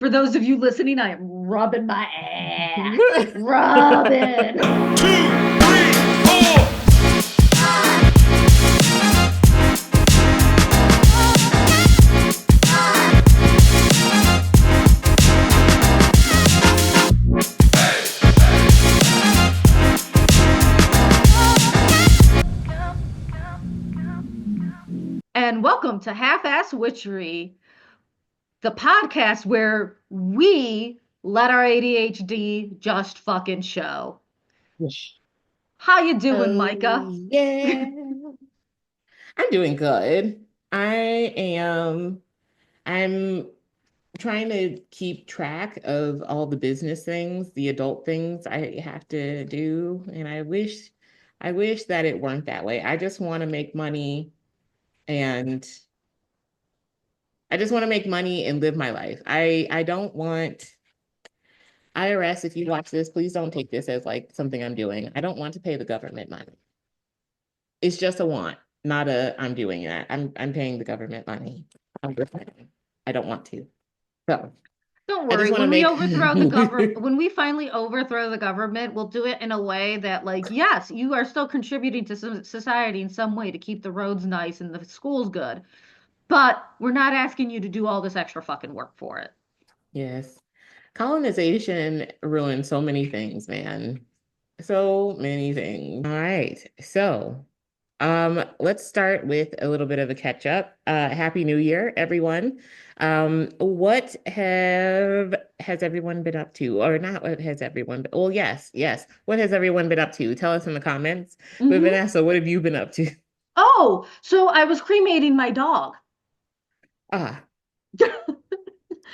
For those of you listening, I am rubbing my ass. Rubbing. Two, three, four. And welcome to Half-Ass Witchery, the podcast where we let our ADHD just fucking show. How you doing, Oh, Micah? yeah. I'm doing good. I am, I'm trying to keep track of all the business things, the adult things I have to do, and I wish that it weren't that way. I just want to make money and I just want to make money and live my life. I don't want IRS, if you watch this, please don't take this as like something I'm doing. I don't want to pay the government money. It's just a want, not a I'm doing that. I'm paying the government money. I'm just saying. I don't want to. So Don't I just worry, want to make when we finally overthrow the government, we'll do it in a way that, like, yes, you are still contributing to society in some way to keep the roads nice and the schools good, but we're not asking you to do all this extra fucking work for it. yes. Colonization ruined so many things, man. So many things. All right. So let's start with a little bit of a catch up. Happy New Year, everyone. What have has everyone been up to? Or not what has everyone been, well, yes. What has everyone been up to? Tell us in the comments. But Hmm. Vanessa, what have you been up to? Oh, so I was cremating my dog. Ah,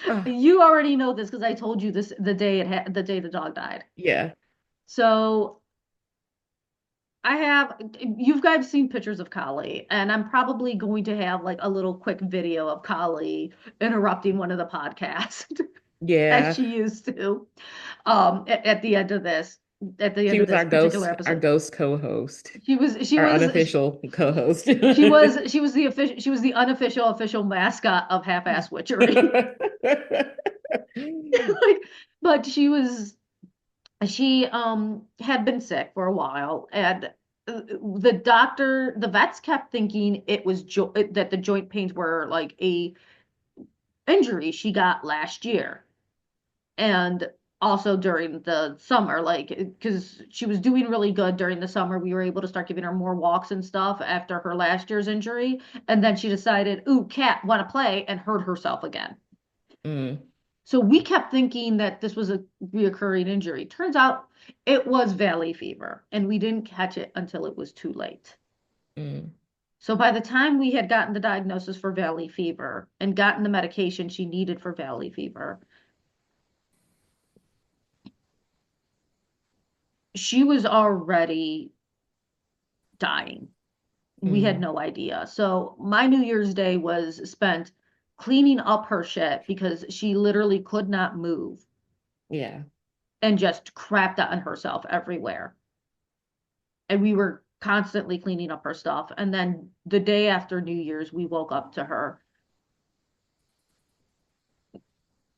ah, You already know this because I told you this the day the dog died. yeah. So you've guys seen pictures of Kali, and I'm probably going to have like a little quick video of Kali interrupting one of the podcasts as Yeah. she used to at the end of She was particular our episode. ghost co-host, She was she our was unofficial co-host. she was the unofficial official mascot of Half-Ass Witchery. Like, but she had been sick for a while, and the vets kept thinking it was that the joint pains were like a injury she got last year, and also during the summer, like, because she was doing really good during the summer. We were able to start giving her more walks and stuff after her last year's injury, and then she decided, ooh, cat, want to play, and hurt herself again. Mm, So we kept thinking that this was a reoccurring injury. Turns out it was valley fever, and we didn't catch it until it was too late. mm, So by the time we had gotten the diagnosis for valley fever and gotten the medication she needed for valley fever, she was already dying. We had mm. no idea. So my New Year's Day was spent cleaning up her shit because she literally could not move Yeah. and just crapped on herself everywhere. And we were constantly cleaning up her stuff. And then the day after New Year's, we woke up to her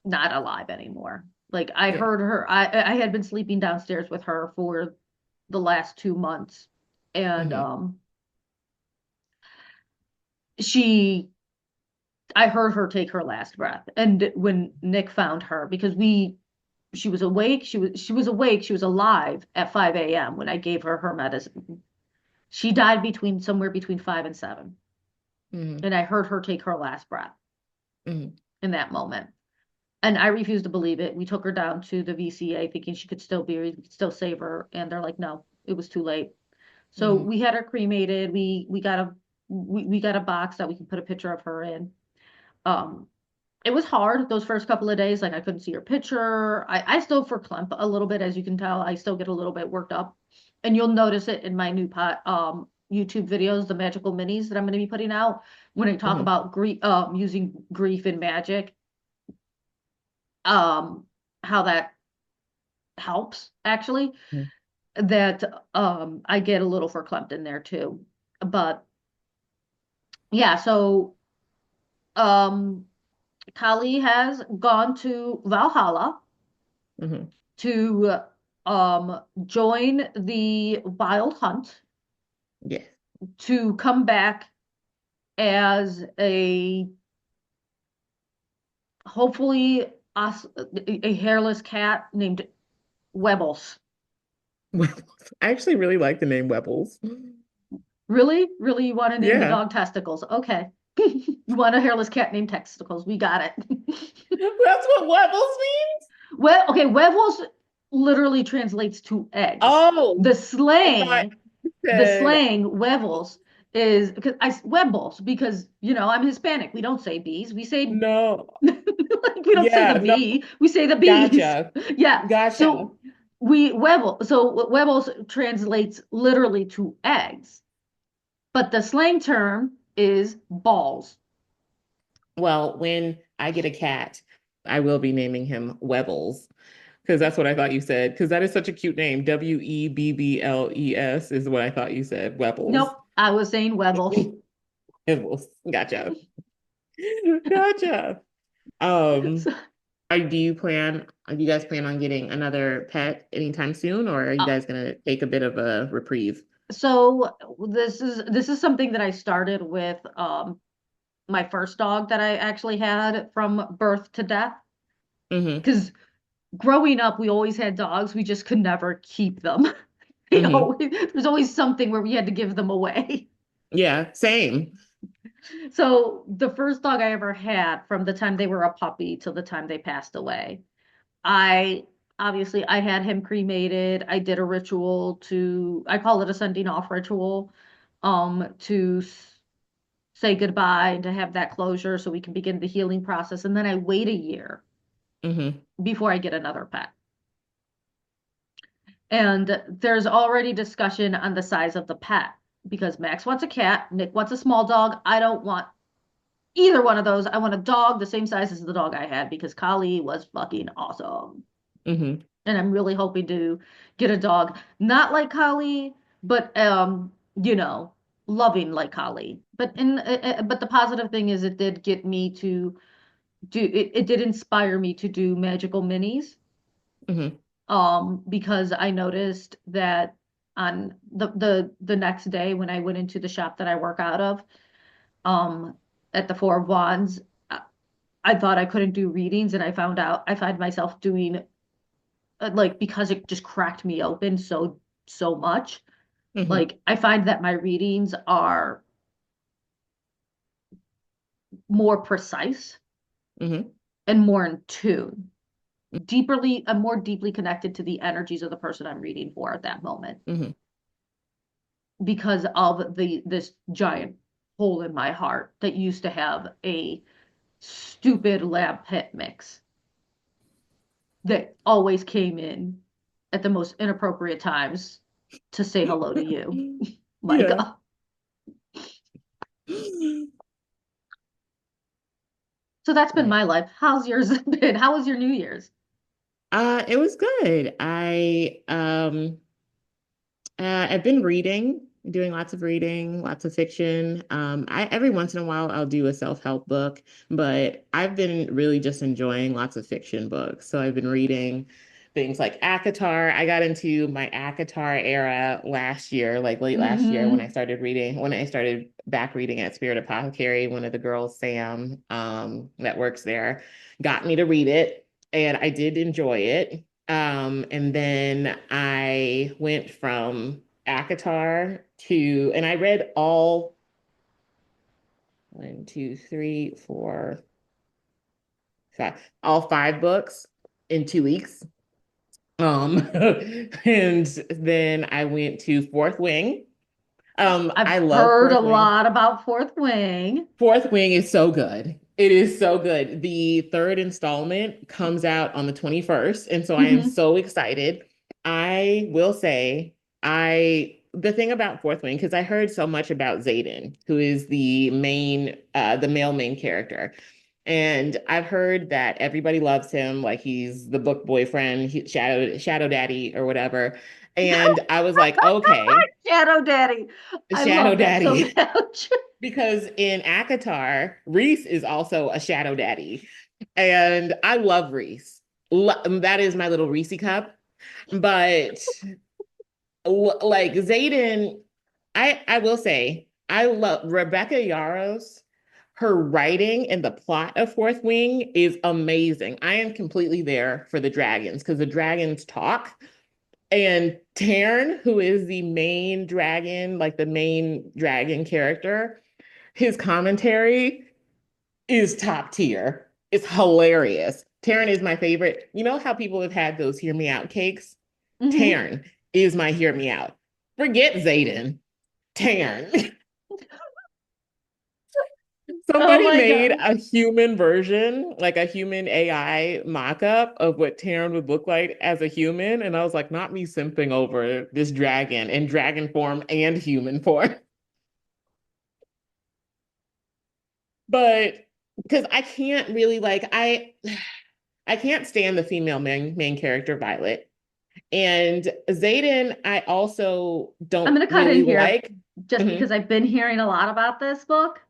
not alive anymore. Like, I Yeah. heard her. I had been sleeping downstairs with her for the last 2 months, and Hmm. she I heard her take her last breath. And when Nick found her, because she was awake, she was alive at 5 a.m. when I gave her her medicine. She died somewhere between 5 and 7. Hmm. And I heard her take her last breath Hmm. in that moment. And I refused to believe it. We took her down to the VCA thinking she could still be, we could still save her. And they're like, no, it was too late. So Hmm. we had her cremated. We got a box that we could put a picture of her in. Um, it was hard those first couple of days. Like, I couldn't see her picture. I still verklempt a little bit, as you can tell. I still get a little bit worked up. And you'll notice it in my new YouTube videos, the magical minis that I'm going to be putting out when I talk Hmm. about using grief and magic, um, how that helps actually. That I get a little verklempt in there too. But yeah, so um Kali has gone to Valhalla Hmm. to join the Wild Hunt Yes. to come back as a hopefully a hairless cat named Webbles. Webbles. I actually really like the name Webbles. Really? Really, you want to name the Yeah. dog Testicles? Okay. You want a hairless cat named Testicles? We got it. That's what Webbles means? Well, okay, Webbles literally translates to eggs. Oh, The I thought slang, you the said slang Webbles is because I Webbles because I'm Hispanic. We don't say bees. We say no. like we don't say the Yeah, no, bee. We say the bees. gotcha. Yeah. Gotcha. So we Webble. So Webbles translates literally to eggs, but the slang term is balls. Well, when I get a cat, I will be naming him Webbles because that's what I thought you said. Because that is such a cute name. Webbles is what I thought you said. Webbles. Nope, I was saying Webbles. Webbles. Gotcha. Gotcha. Um, So, do you guys plan on getting another pet anytime soon, or are you uh, guys gonna take a bit of a reprieve? so this is something that I started with my first dog that I actually had from birth to death. Mm-hmm. Because growing up, we always had dogs, we just could never keep them. Mm-hmm. There's always something where we had to give them away. Yeah, same. So the first dog I ever had, from the time they were a puppy till the time they passed away, I obviously I had him cremated. I did a ritual I call it a sending off ritual, to say goodbye and to have that closure so we can begin the healing process. And then I wait a year Mm-hmm. before I get another pet. And there's already discussion on the size of the pet because Max wants a cat, Nick wants a small dog. I don't want either one of those. I want a dog the same size as the dog I had because Kali was fucking awesome. Mm-hmm. And I'm really hoping to get a dog not like Kali, but loving like Kali. But the positive thing is it did get me to it did inspire me to do magical minis. Mm-hmm. Because I noticed that on the next day when I went into the shop that I work out of, um, at the Four of Wands, I thought I couldn't do readings, and I find myself doing like because it just cracked me open so much. Mm-hmm. Like I find that my readings are more precise Mm-hmm. and more in tune. I'm more deeply connected to the energies of the person I'm reading for at that moment Mm-hmm. because of this giant hole in my heart that used to have a stupid lab pit mix that always came in at the most inappropriate times to say hello to you, Yeah. Micah. So that's been Right. my life. How's yours been? How was your New Year's? It was good. I've been reading, doing lots of reading, lots of fiction. I every once in a while I'll do a self-help book, but I've been really just enjoying lots of fiction books. So I've been reading things like ACOTAR. I got into my ACOTAR era last year, like late last year Hmm. when I started back reading at Spirit Apothecary. One of the girls, Sam, that works there, got me to read it, and I did enjoy it. And then I went from ACOTAR and I read all one, two, three, four, five, all five books in 2 weeks. And then I went to Fourth Wing. I've I love heard a Fourth Wing. lot about Fourth Wing. Fourth Wing is so good. It is so good. The third installment comes out on the 21st, and so I am Hmm. so excited. I will say, the thing about Fourth Wing, because I heard so much about Zayden, who is the male main character. And I've heard that everybody loves him, like he's the book boyfriend, Shadow Daddy or whatever. And I was like, okay, Shadow Daddy. I Shadow love that so Daddy. much. Because in ACOTAR, Reese is also a shadow daddy. And I love Reese. That is my little Reese cup. But like Zayden, I will say I love Rebecca Yarros. Her writing and the plot of Fourth Wing is amazing. I am completely there for the dragons because the dragons talk. And Tarn, who is the main dragon, like the main dragon character, his commentary is top tier. It's hilarious. Taryn is my favorite. You know how people have had those hear me out cakes? Hmm. Taryn is my hear me out. Forget Zayden. Taryn. Oh Somebody my made God. a human version, like a human AI mock-up of what Taryn would look like as a human. And I was like, not me simping over this dragon in dragon form and human form. But because I can't really I can't stand the female main character Violet. And Zayden, I also I'm don't gonna cut really in here like. just Hmm. because I've been hearing a lot about this book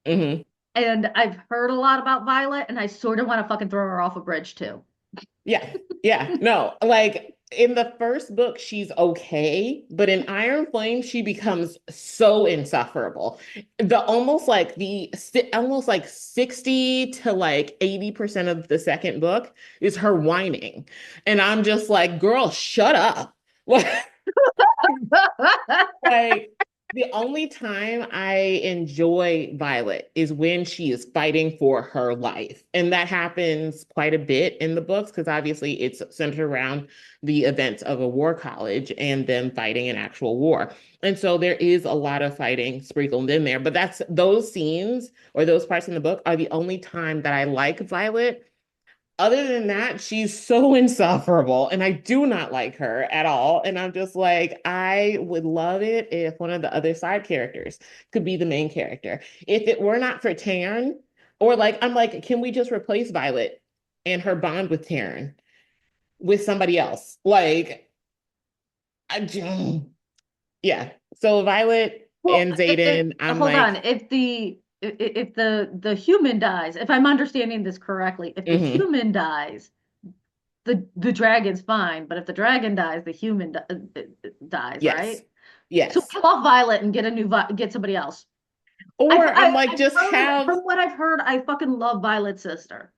Hmm. and I've heard a lot about Violet and I sort of want to fucking throw her off a bridge too. Yeah, yeah, no, like in the first book, she's okay, but in Iron Flame, she becomes so insufferable. The almost like 60 to like 80% of the second book is her whining. And I'm just like, girl, shut up. Like the only time I enjoy Violet is when she is fighting for her life. And that happens quite a bit in the books because obviously it's centered around the events of a war college and them fighting an actual war. And so there is a lot of fighting sprinkled in there. But that's those scenes or those parts in the book are the only time that I like Violet. Other than that, she's so insufferable, and I do not like her at all. And I'm just like, I would love it if one of the other side characters could be the main character. If it were not for Taryn, or like, I'm like, can we just replace Violet and her bond with Taryn with somebody else? Like, yeah. So Violet Well, and Zayden, I'm hold on. like, If the human dies, if I'm understanding this correctly, if the mm-hmm. human dies, the dragon's fine, but if the dragon dies, the human dies, Yes, right? So yes. kill off Violet and get a new get somebody else. Or I'm like, I've just heard have from what I've heard, I fucking love Violet's sister.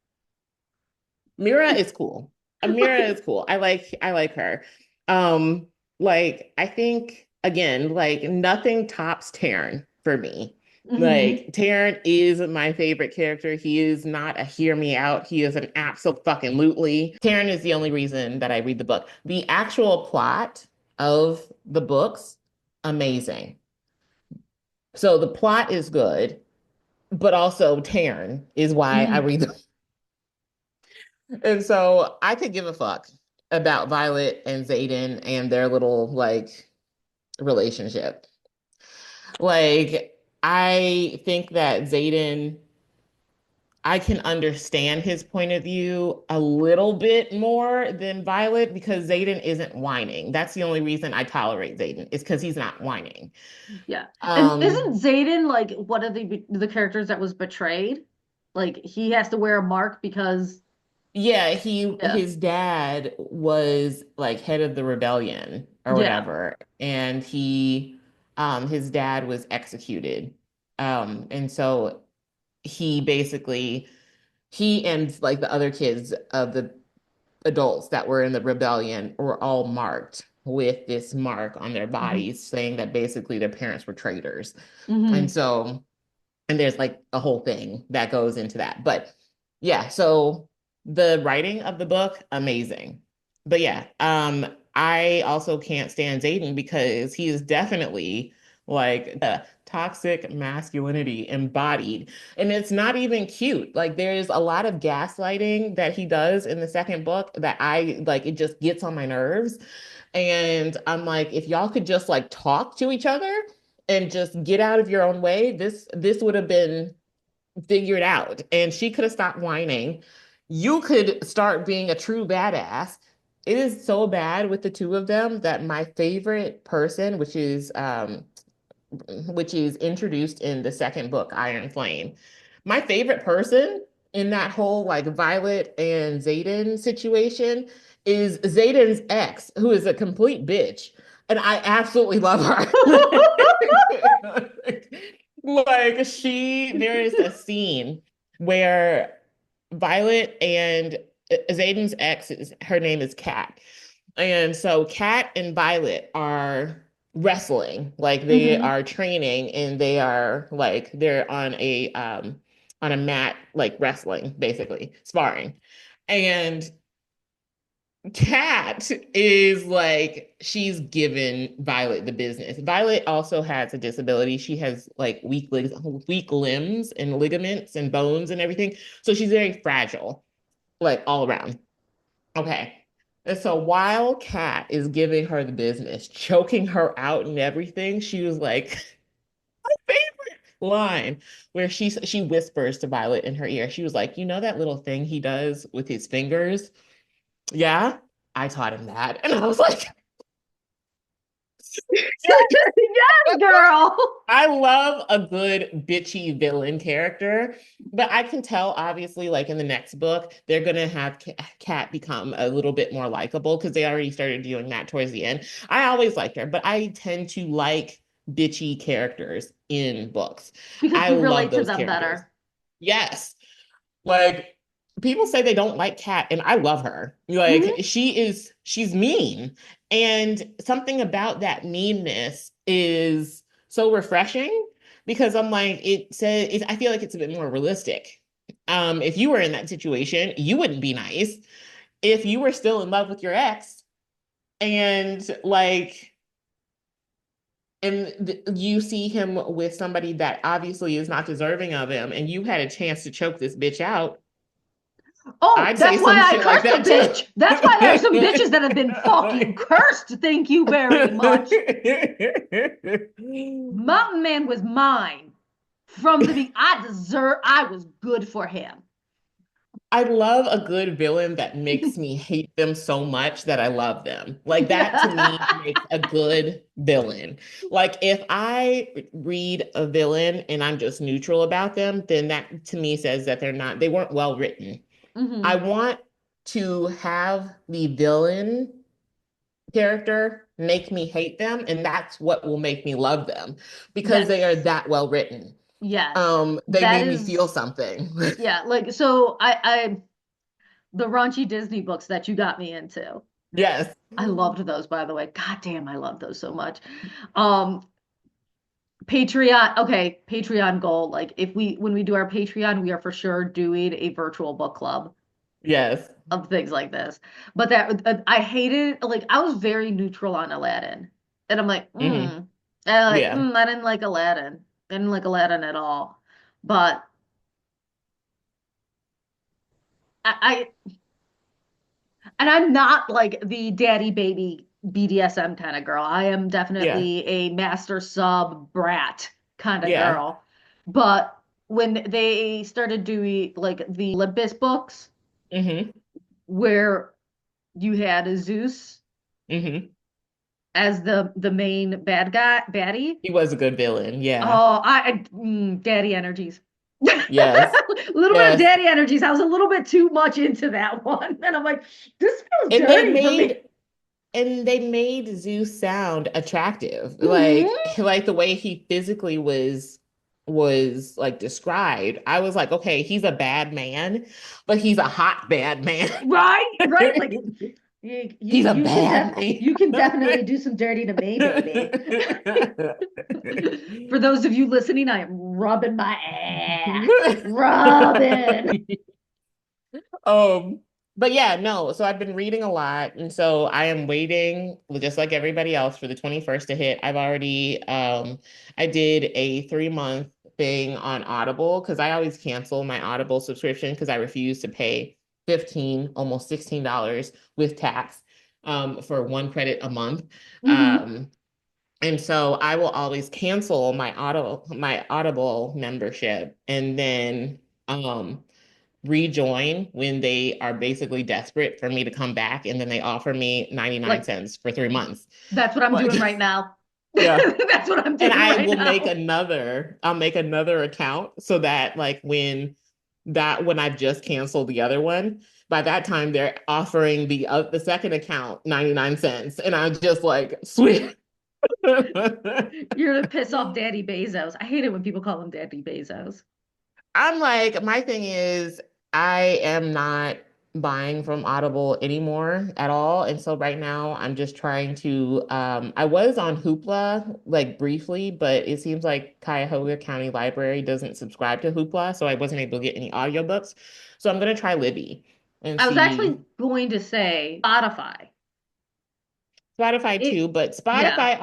Mira is cool. Mira is cool. I like her. Um, like I think again, like nothing tops Taryn for me. Hmm. Like Taryn is my favorite character. He is not a hear me out. He is an absolute fucking lootly. Taryn is the only reason that I read the book. The actual plot of the books, amazing. So the plot is good, but also Taryn is why I Hmm. read them. And so I could give a fuck about Violet and Zayden and their little like relationship. Like, I think that Zayden, I can understand his point of view a little bit more than Violet because Zayden isn't whining. That's the only reason I tolerate Zayden is because he's not whining. Yeah. And Um, isn't Xaden like one of the characters that was betrayed? Like he has to wear a mark because Yeah, yeah. his dad was like head of the rebellion or Yeah. whatever, and his dad was executed. And so he basically he and like the other kids of the adults that were in the rebellion were all marked with this mark on their Hmm. bodies saying that basically their parents were traitors. And Hmm. so and there's like a whole thing that goes into that. But yeah, so the writing of the book, amazing. But yeah, I also can't stand Zayden because he is definitely like the toxic masculinity embodied. And it's not even cute. Like there's a lot of gaslighting that he does in the second book that I like, it just gets on my nerves. And I'm like, if y'all could just like talk to each other and just get out of your own way, this would have been figured out. And she could have stopped whining. You could start being a true badass. It is so bad with the two of them that my favorite person, which is introduced in the second book, Iron Flame, my favorite person. in that whole like Violet and Zayden situation is Zayden's ex, who is a complete bitch. And I absolutely love her. Like there is a scene where Violet and Zayden's ex her name is Kat. And so Kat and Violet are wrestling, like they Hmm. are training and they are like they're on a mat, like wrestling, basically, sparring. And Kat is like, she's given Violet the business. Violet also has a disability. She has like weak limbs and ligaments and bones and everything. So she's very fragile, like all around. Okay. And so while Kat is giving her the business, choking her out and everything, she was like, favorite line where she whispers to Violet in her ear. She was like, "You know that little thing he does with his fingers? Yeah, I taught him that." And I was like, Yes, girl. I love a good bitchy villain character, but I can tell obviously, like in the next book, they're gonna have Kat become a little bit more likable because they already started doing that towards the end. I always liked her, but I tend to like bitchy characters in books. Because I we love relate to those them characters. better. Yes. Like people say they don't like Kat, and I love her. Like Hmm. she's mean. And something about that meanness is so refreshing because I'm like, I feel like it's a bit more realistic. If you were in that situation, you wouldn't be nice. If you were still in love with your ex and like you see him with somebody that obviously is not deserving of him, and you had a chance to choke this bitch out, Oh, I'd say that's why some I shit like cursed the that too. bitch. That's why there are some bitches that have been fucking cursed. Thank you very much. Mountain Man was mine from the beginning. I was good for him. I love a good villain that makes me hate them so much that I love them. Like that to me makes a good villain. Like if I read a villain and I'm just neutral about them, then that to me says that they weren't well written. I Hmm. want to have the villain character make me hate them, and that's what will make me love them because they are Yes. that well written. Yes. They That made me feel is, something. yeah, like so the raunchy Disney books that you got me into. Yes. I loved those, by the way. God damn, I love those so much. Um, Patreon, okay, Patreon goal. Like if we when we do our Patreon, we are for sure doing a virtual book club Yes. of things like this. But that I hated like I was very neutral on Aladdin. And I'm like, Hmm. Yeah. I didn't like Aladdin. I didn't like Aladdin at all. But I and I'm not like the daddy baby BDSM kind of girl. I am Yeah. definitely a master sub brat kind of Yeah. girl. But when they started doing like the Olympus books Hmm. where you had Zeus Hmm. as the main baddie. He was a good villain. Yeah. Oh, daddy energies. Yes. Little bit of Yes. daddy energies. I was a little bit too much into that one. And I'm like, this feels And they dirty for made me. and they made Zeus sound attractive. Hmm. Like the way he physically was like described. I was like, okay, he's a bad man, but he's a hot bad man. Right, right. Like He's a bad you can definitely man. do some dirty to me, baby. For those of you listening, I am rubbing my ass. Rubbing. Um, but yeah, no. So I've been reading a lot, and so I am waiting, just like everybody else, for the 21st to hit. I did a 3 month thing on Audible because I always cancel my Audible subscription because I refuse to pay 15, almost $16 with tax for 1 credit a month. Hmm. Um, and so I will always cancel my Audible membership and then rejoin when they are basically desperate for me to come back and then they offer me 99 Like cents for 3 months. that's what I'm Like, doing right now. yeah. That's what I'm And doing right now. I'll make another account so that like when that when I've just canceled the other one. By that time, they're offering the second account 99 cents. And I'm just like, sweet. You're gonna piss off Daddy Bezos. I hate it when people call him Daddy Bezos. I'm like, my thing is, I am not buying from Audible anymore at all. And so right now I'm just trying to I was on Hoopla like briefly, but it seems like Cuyahoga County Library doesn't subscribe to Hoopla, so I wasn't able to get any audiobooks. So I'm gonna try Libby and I was see actually going to say Spotify. Spotify It, too, but yeah.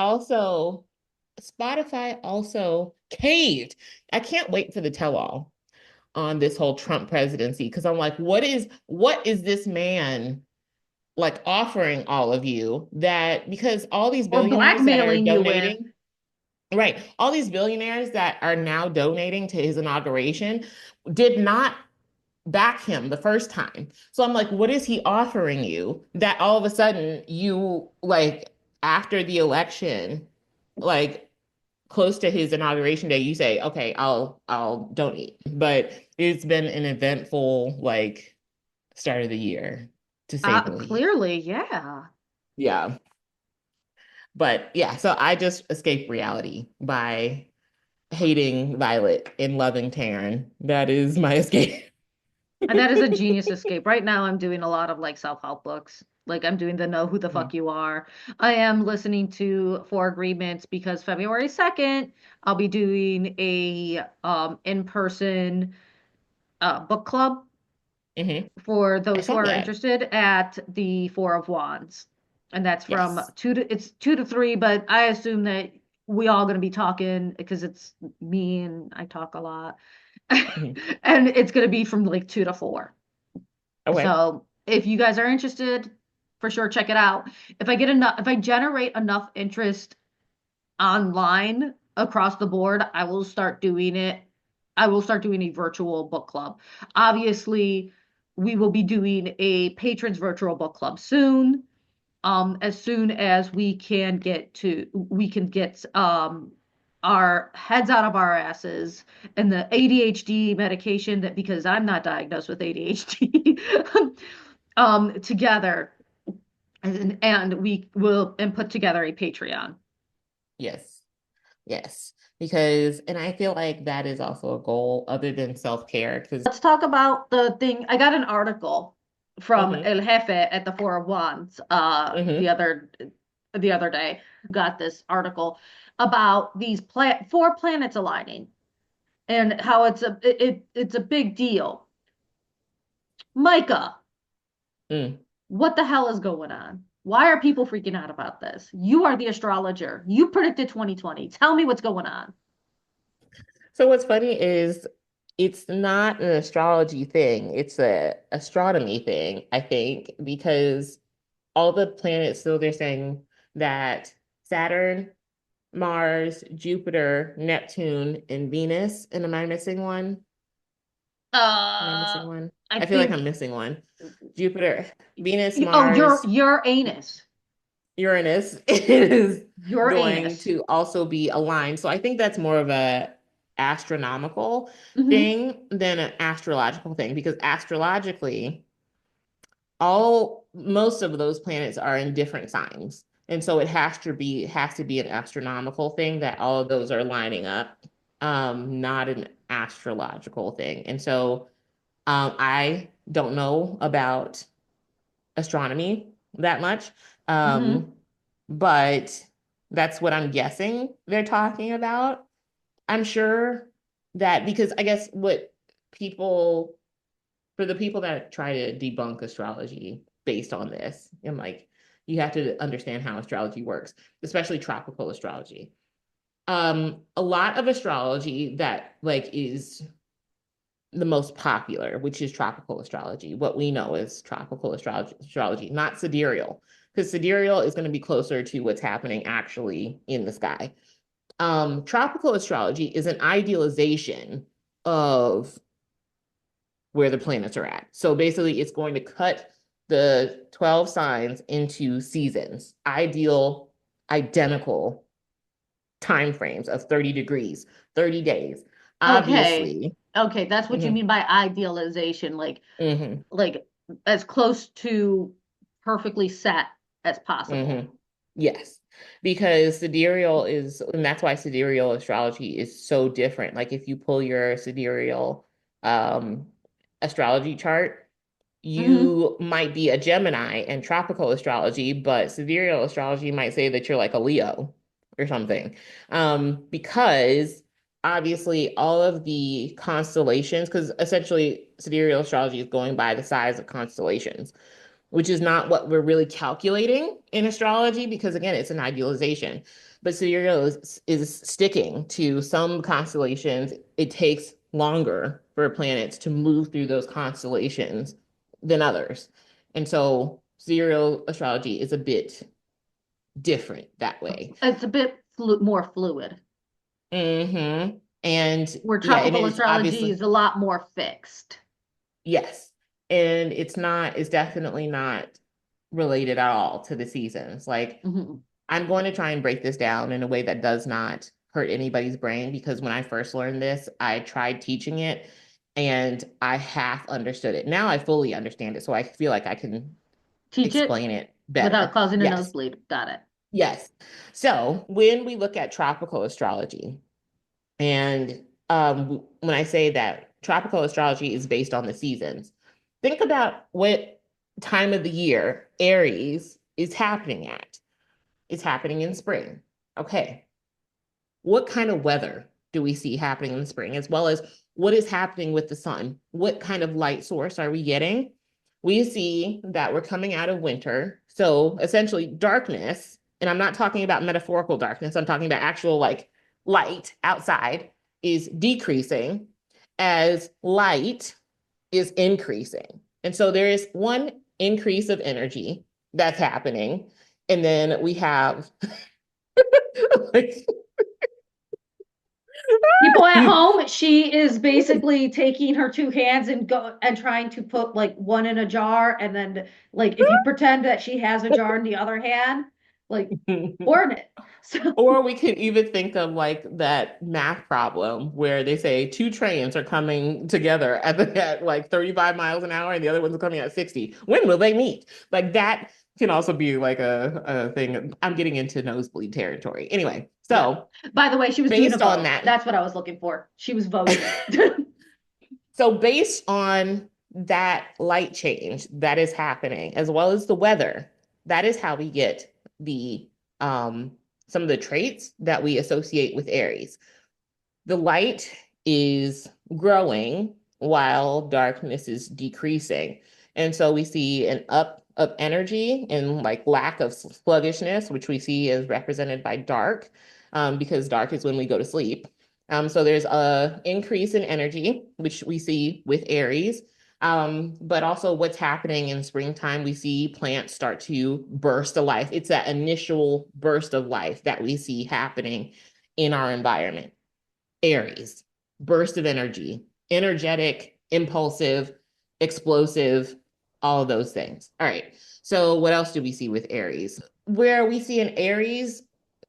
Spotify also caved. I can't wait for the tell-all on this whole Trump presidency because I'm like, what is this man like offering all of you that because all these Or billionaires that are blackmailing you with. donating, right, all these billionaires that are now donating to his inauguration did not back him the first time. So I'm like, what is he offering you that all of a sudden you like after the election, like close to his inauguration day, you say, okay, I'll donate. But it's been an eventful like start of the year, to say the least. Clearly, yeah. Yeah. But yeah, so I just escape reality by hating Violet and loving Taryn. That is my escape. And that is a genius escape. Right now, I'm doing a lot of like self-help books. Like I'm doing the Know Who the Mhm. Fuck You Are. I am listening to Four Agreements because February 2nd, I'll be doing a in-person book club Mhm. for I those who saw are that. interested at the Four of Wands. And that's from Yes. it's 2 to 3, but I assume that we all gonna be talking because it's me and I talk a lot. Mhm. And it's gonna be from like 2 to 4. Okay. So if you guys are interested, for sure check it out. If I generate enough interest online across the board, I will start doing it. I will start doing a virtual book club. Obviously, we will be doing a patrons virtual book club soon. As soon as we can get our heads out of our asses and the ADHD medication that because I'm not diagnosed with ADHD together and we will and put together a Patreon. Yes. Yes. Because, and I feel like that is also a goal other than self-care. Because, Let's talk about the thing. I got an article from hmm El Jefe at the Four of Wands hmm the other day. Got this article about these 4 planets aligning and how it's a big deal. Micah, mm. what the hell is going on? Why are people freaking out about this? You are the astrologer. You predicted 2020. Tell me what's going on. So what's funny is it's not an astrology thing. It's a astronomy thing, I think, because all the planets, so they're saying that Saturn, Mars, Jupiter, Neptune, and Venus. And am I missing one? Am I missing Uh, one? I I feel like I'm think missing one. Jupiter, Venus, oh, Mars, your anus. Uranus is Your going anus. to also be aligned. So I think that's more of a astronomical Hmm. thing than an astrological thing because astrologically, all most of those planets are in different signs. And so it has to be an astronomical thing that all of those are lining up, not an astrological thing. And so I don't know about astronomy that much. Hmm. Um, but that's what I'm guessing they're talking about. I'm sure that because I guess what people, for the people that try to debunk astrology based on this, and like you have to understand how astrology works, especially tropical astrology. A lot of astrology that like is the most popular, which is tropical astrology. What we know is tropical astrology, not sidereal, because sidereal is going to be closer to what's happening actually in the sky. Tropical astrology is an idealization of where the planets are at. So basically, it's going to cut the 12 signs into seasons, ideal, identical time frames of 30 degrees, 30 days. Okay. Obviously. Okay, that's what you Hmm. mean by idealization, Hmm. like as close to perfectly set as Hmm. possible. Yes, because sidereal is, and that's why sidereal astrology is so different. Like if you pull your sidereal um, astrology chart, Hmm. you might be a Gemini in tropical astrology, but sidereal astrology might say that you're like a Leo or something. Because obviously all of the constellations, because essentially sidereal astrology is going by the size of constellations, which is not what we're really calculating in astrology, because again, it's an idealization. But sidereal is sticking to some constellations. It takes longer for planets to move through those constellations than others. And so sidereal astrology is a bit different that way. It's a bit more fluid, And where yeah, and tropical it's astrology obviously, is a lot more fixed. yes. And it's definitely not related at all to the seasons. Like, Hmm. I'm going to try and break this down in a way that does not hurt anybody's brain, because when I first learned this, I tried teaching it and I half understood it. Now I fully understand it, so I feel like I can Teach it explain it without better. causing a Yes. nosebleed. Got it. Yes. So when we look at tropical astrology, and when I say that tropical astrology is based on the seasons, think about what time of the year Aries is happening at. It's happening in spring. Okay. What kind of weather do we see happening in the spring, as well as what is happening with the sun? What kind of light source are we getting? We see that we're coming out of winter. So essentially, darkness, and I'm not talking about metaphorical darkness, I'm talking about actual like light outside is decreasing as light is increasing. And so there is one increase of energy that's happening. And then we have like, People at home, she is basically taking her two hands and go and trying to put like one in a jar, and then like if you pretend that she has a jar in the other hand, like burn it. So or we could even think of like that math problem where they say two trains are coming together at like 35 miles an hour and the other one's coming at 60. When will they meet? Like that can also be like a thing. I'm getting into nosebleed territory. Anyway, yeah. so By the way, she was doing a based on vote. that, That's what I was looking for. She was voting. so based on that light change that is happening, as well as the weather, that is how we get the um some of the traits that we associate with Aries. The light is growing while darkness is decreasing. And so we see an up of energy and like lack of sluggishness, which we see is represented by dark, because dark is when we go to sleep. So there's a increase in energy, which we see with Aries. But also what's happening in springtime, we see plants start to burst to life. It's that initial burst of life that we see happening in our environment. Aries, burst of energy, energetic, impulsive, explosive, all of those things. All right. So, what else do we see with Aries? Where we see in Aries,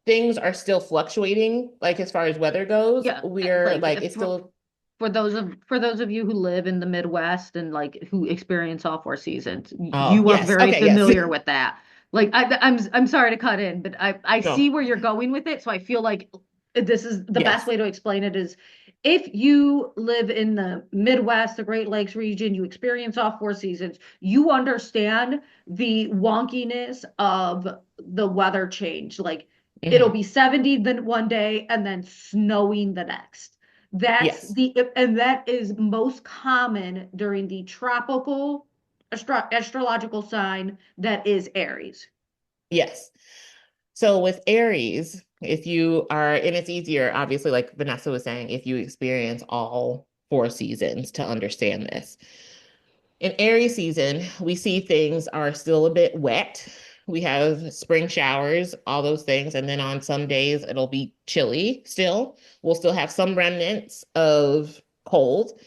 things are still fluctuating, like as far as weather goes. Yeah, We're like like, it's still, for those of you who live in the Midwest and like who experience all four seasons, oh, you are yes. very Okay. Yes. familiar with that. Like I'm sorry to cut in, but I see No. where you're going with it, so I feel like this is the best Yes. way to explain it is if you live in the Midwest, the Great Lakes region, you experience all four seasons, you understand the wonkiness of the weather change. Like it'll Hmm. be 70 then one day and then snowing the next. Yes. And that is most common during the tropical astrological sign that is Aries. Yes. So with Aries, if you are, and it's easier, obviously, like Vanessa was saying, if you experience all four seasons to understand this. In Aries season, we see things are still a bit wet. We have spring showers, all those things. And then on some days, it'll be chilly still. We'll still have some remnants of cold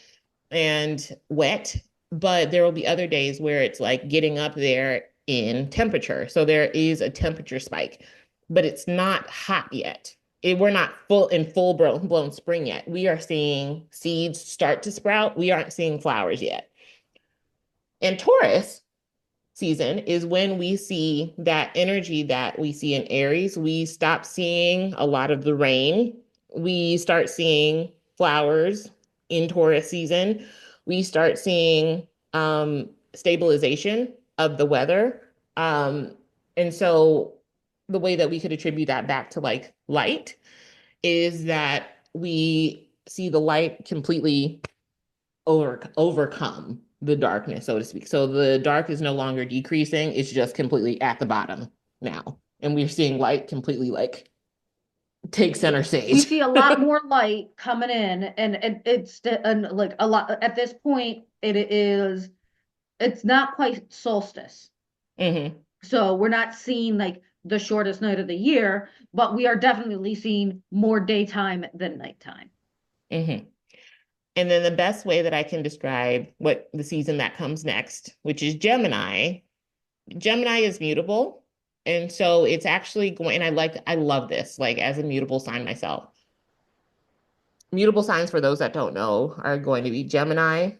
and wet, but there will be other days where it's like getting up there in temperature. So there is a temperature spike, but it's not hot yet. we're not full blown spring yet. We are seeing seeds start to sprout. We aren't seeing flowers yet. And Taurus season is when we see that energy that we see in Aries. We stop seeing a lot of the rain. We start seeing flowers in Taurus season. We start seeing stabilization of the weather. Um, and so the way that we could attribute that back to like light is that we see the light completely overcome the darkness, so to speak. So the dark is no longer decreasing, it's just completely at the bottom now. And we're seeing light completely like take Yeah. center We stage. see a lot more light coming in, and like a lot at this point. It's not quite solstice, Hmm. so we're not seeing like the shortest night of the year, but we are definitely seeing more daytime than nighttime. Hmm. And then the best way that I can describe what the season that comes next, which is Gemini. Gemini is mutable. And so it's actually going, and I love this, like as a mutable sign myself. Mutable signs, for those that don't know, are going to be Gemini,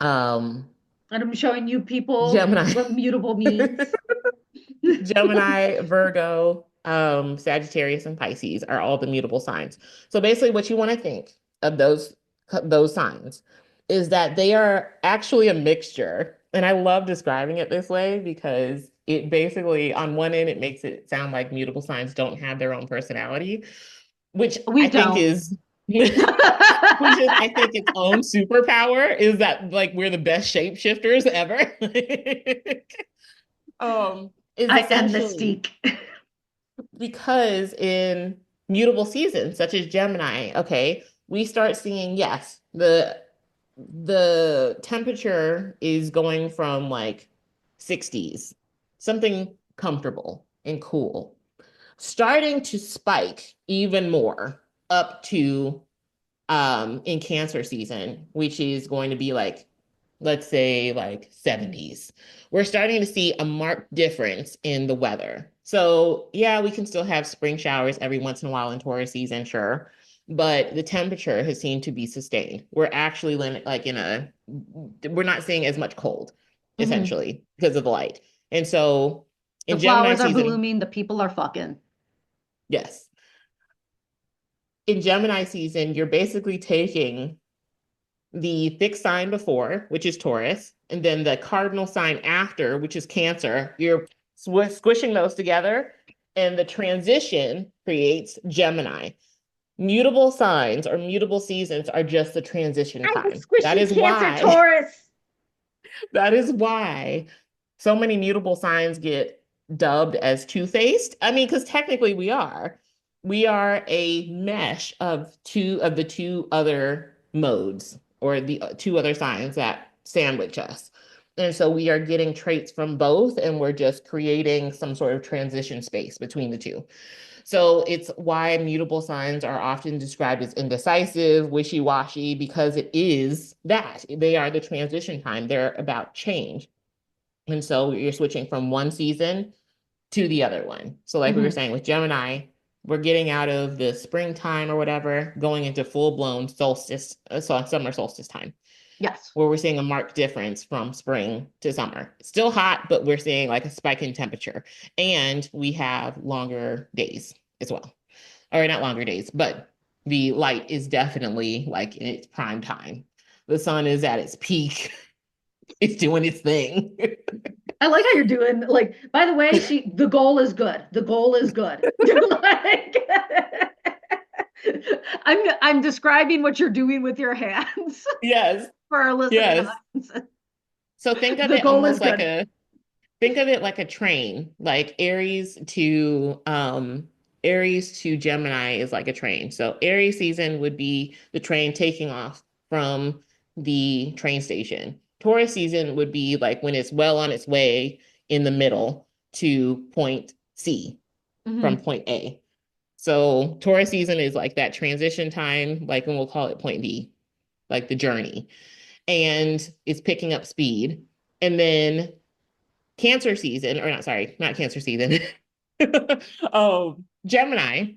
um, And I'm showing you people Gemini, what mutable means. Gemini, Virgo, Sagittarius, and Pisces are all the mutable signs. So basically, what you want to think of those signs is that they are actually a mixture. And I love describing it this way because it basically, on one end, it makes it sound like mutable signs don't have their own personality, which We I think don't. is which is I think its own superpower is that like we're the best shapeshifters ever. Is I am essentially Mystique. because in mutable seasons such as Gemini, okay, we start seeing, yes, the temperature is going from like 60s, something comfortable and cool, starting to spike even more up to in Cancer season, which is going to be like, let's say like 70s. We're starting to see a marked difference in the weather. So yeah, we can still have spring showers every once in a while in Taurus season, sure. But the temperature has seemed to be sustained. We're actually like we're not seeing as much cold, Mhm. essentially, because of the light. And so The in Gemini flowers are season, blooming, the people are fucking. yes. In Gemini season, you're basically taking the fixed sign before, which is Taurus, and then the cardinal sign after, which is Cancer. You're squishing those together, and the transition creates Gemini. Mutable signs or mutable seasons are just the transition I'm a time. That squishy is Cancer why, Taurus. that is why so many mutable signs get dubbed as two-faced. I mean, because technically we are. We are a mesh of the two other modes or the two other signs that sandwich us. And so we are getting traits from both, and we're just creating some sort of transition space between the two. So it's why mutable signs are often described as indecisive, wishy-washy, because it is that. They are the transition time. They're about change. And so you're switching from one season to the other one. So, like we were Hmm. saying with Gemini, we're getting out of the springtime or whatever, going into full-blown solstice, so summer solstice time, Yes. where we're seeing a marked difference from spring to summer. It's still hot, but we're seeing like a spike in temperature, and we have longer days as well. Or not longer days, but the light is definitely like in its prime time. The sun is at its peak. It's doing its thing. I like how you're doing. Like, by the way, the goal is good. The goal is good. Like, I'm describing what you're doing with your hands Yes, for our listening yes. audience. So think of The it goal is almost like good. a think of it like a train, like Aries to Gemini is like a train. So Aries season would be the train taking off from the train station. Taurus season would be like when it's well on its way in the middle to point C from Hmm. point A. So Taurus season is like that transition time, like, and we'll call it point B, like the journey. And it's picking up speed. And then Cancer season, or not, sorry, not Cancer season. Oh, Gemini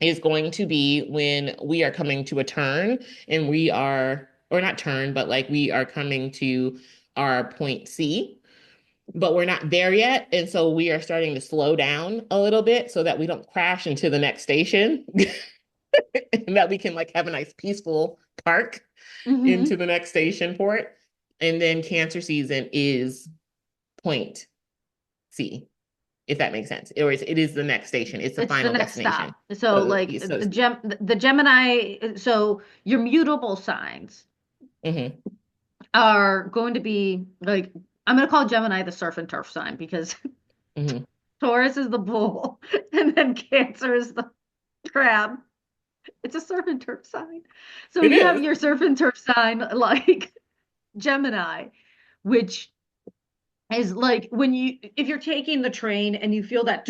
is going to be when we are coming to a turn and we are, or not turn, but like we are coming to our point C, but we're not there yet. And so we are starting to slow down a little bit so that we don't crash into the next station and that we can like have a nice peaceful park into Hmm. the next station for it. And then Cancer season is point C, if that makes sense. Or it is the next station. It's the It's the final next stop. destination. So So, like so the Gemini, so your mutable signs mhm, are going to be like, I'm going to call Gemini the surf and turf sign because mhm. Taurus is the bull and then Cancer is the crab. It's a surf and turf sign. So It you have is. your surf and turf sign like Gemini, which is like when you if you're taking the train and you feel that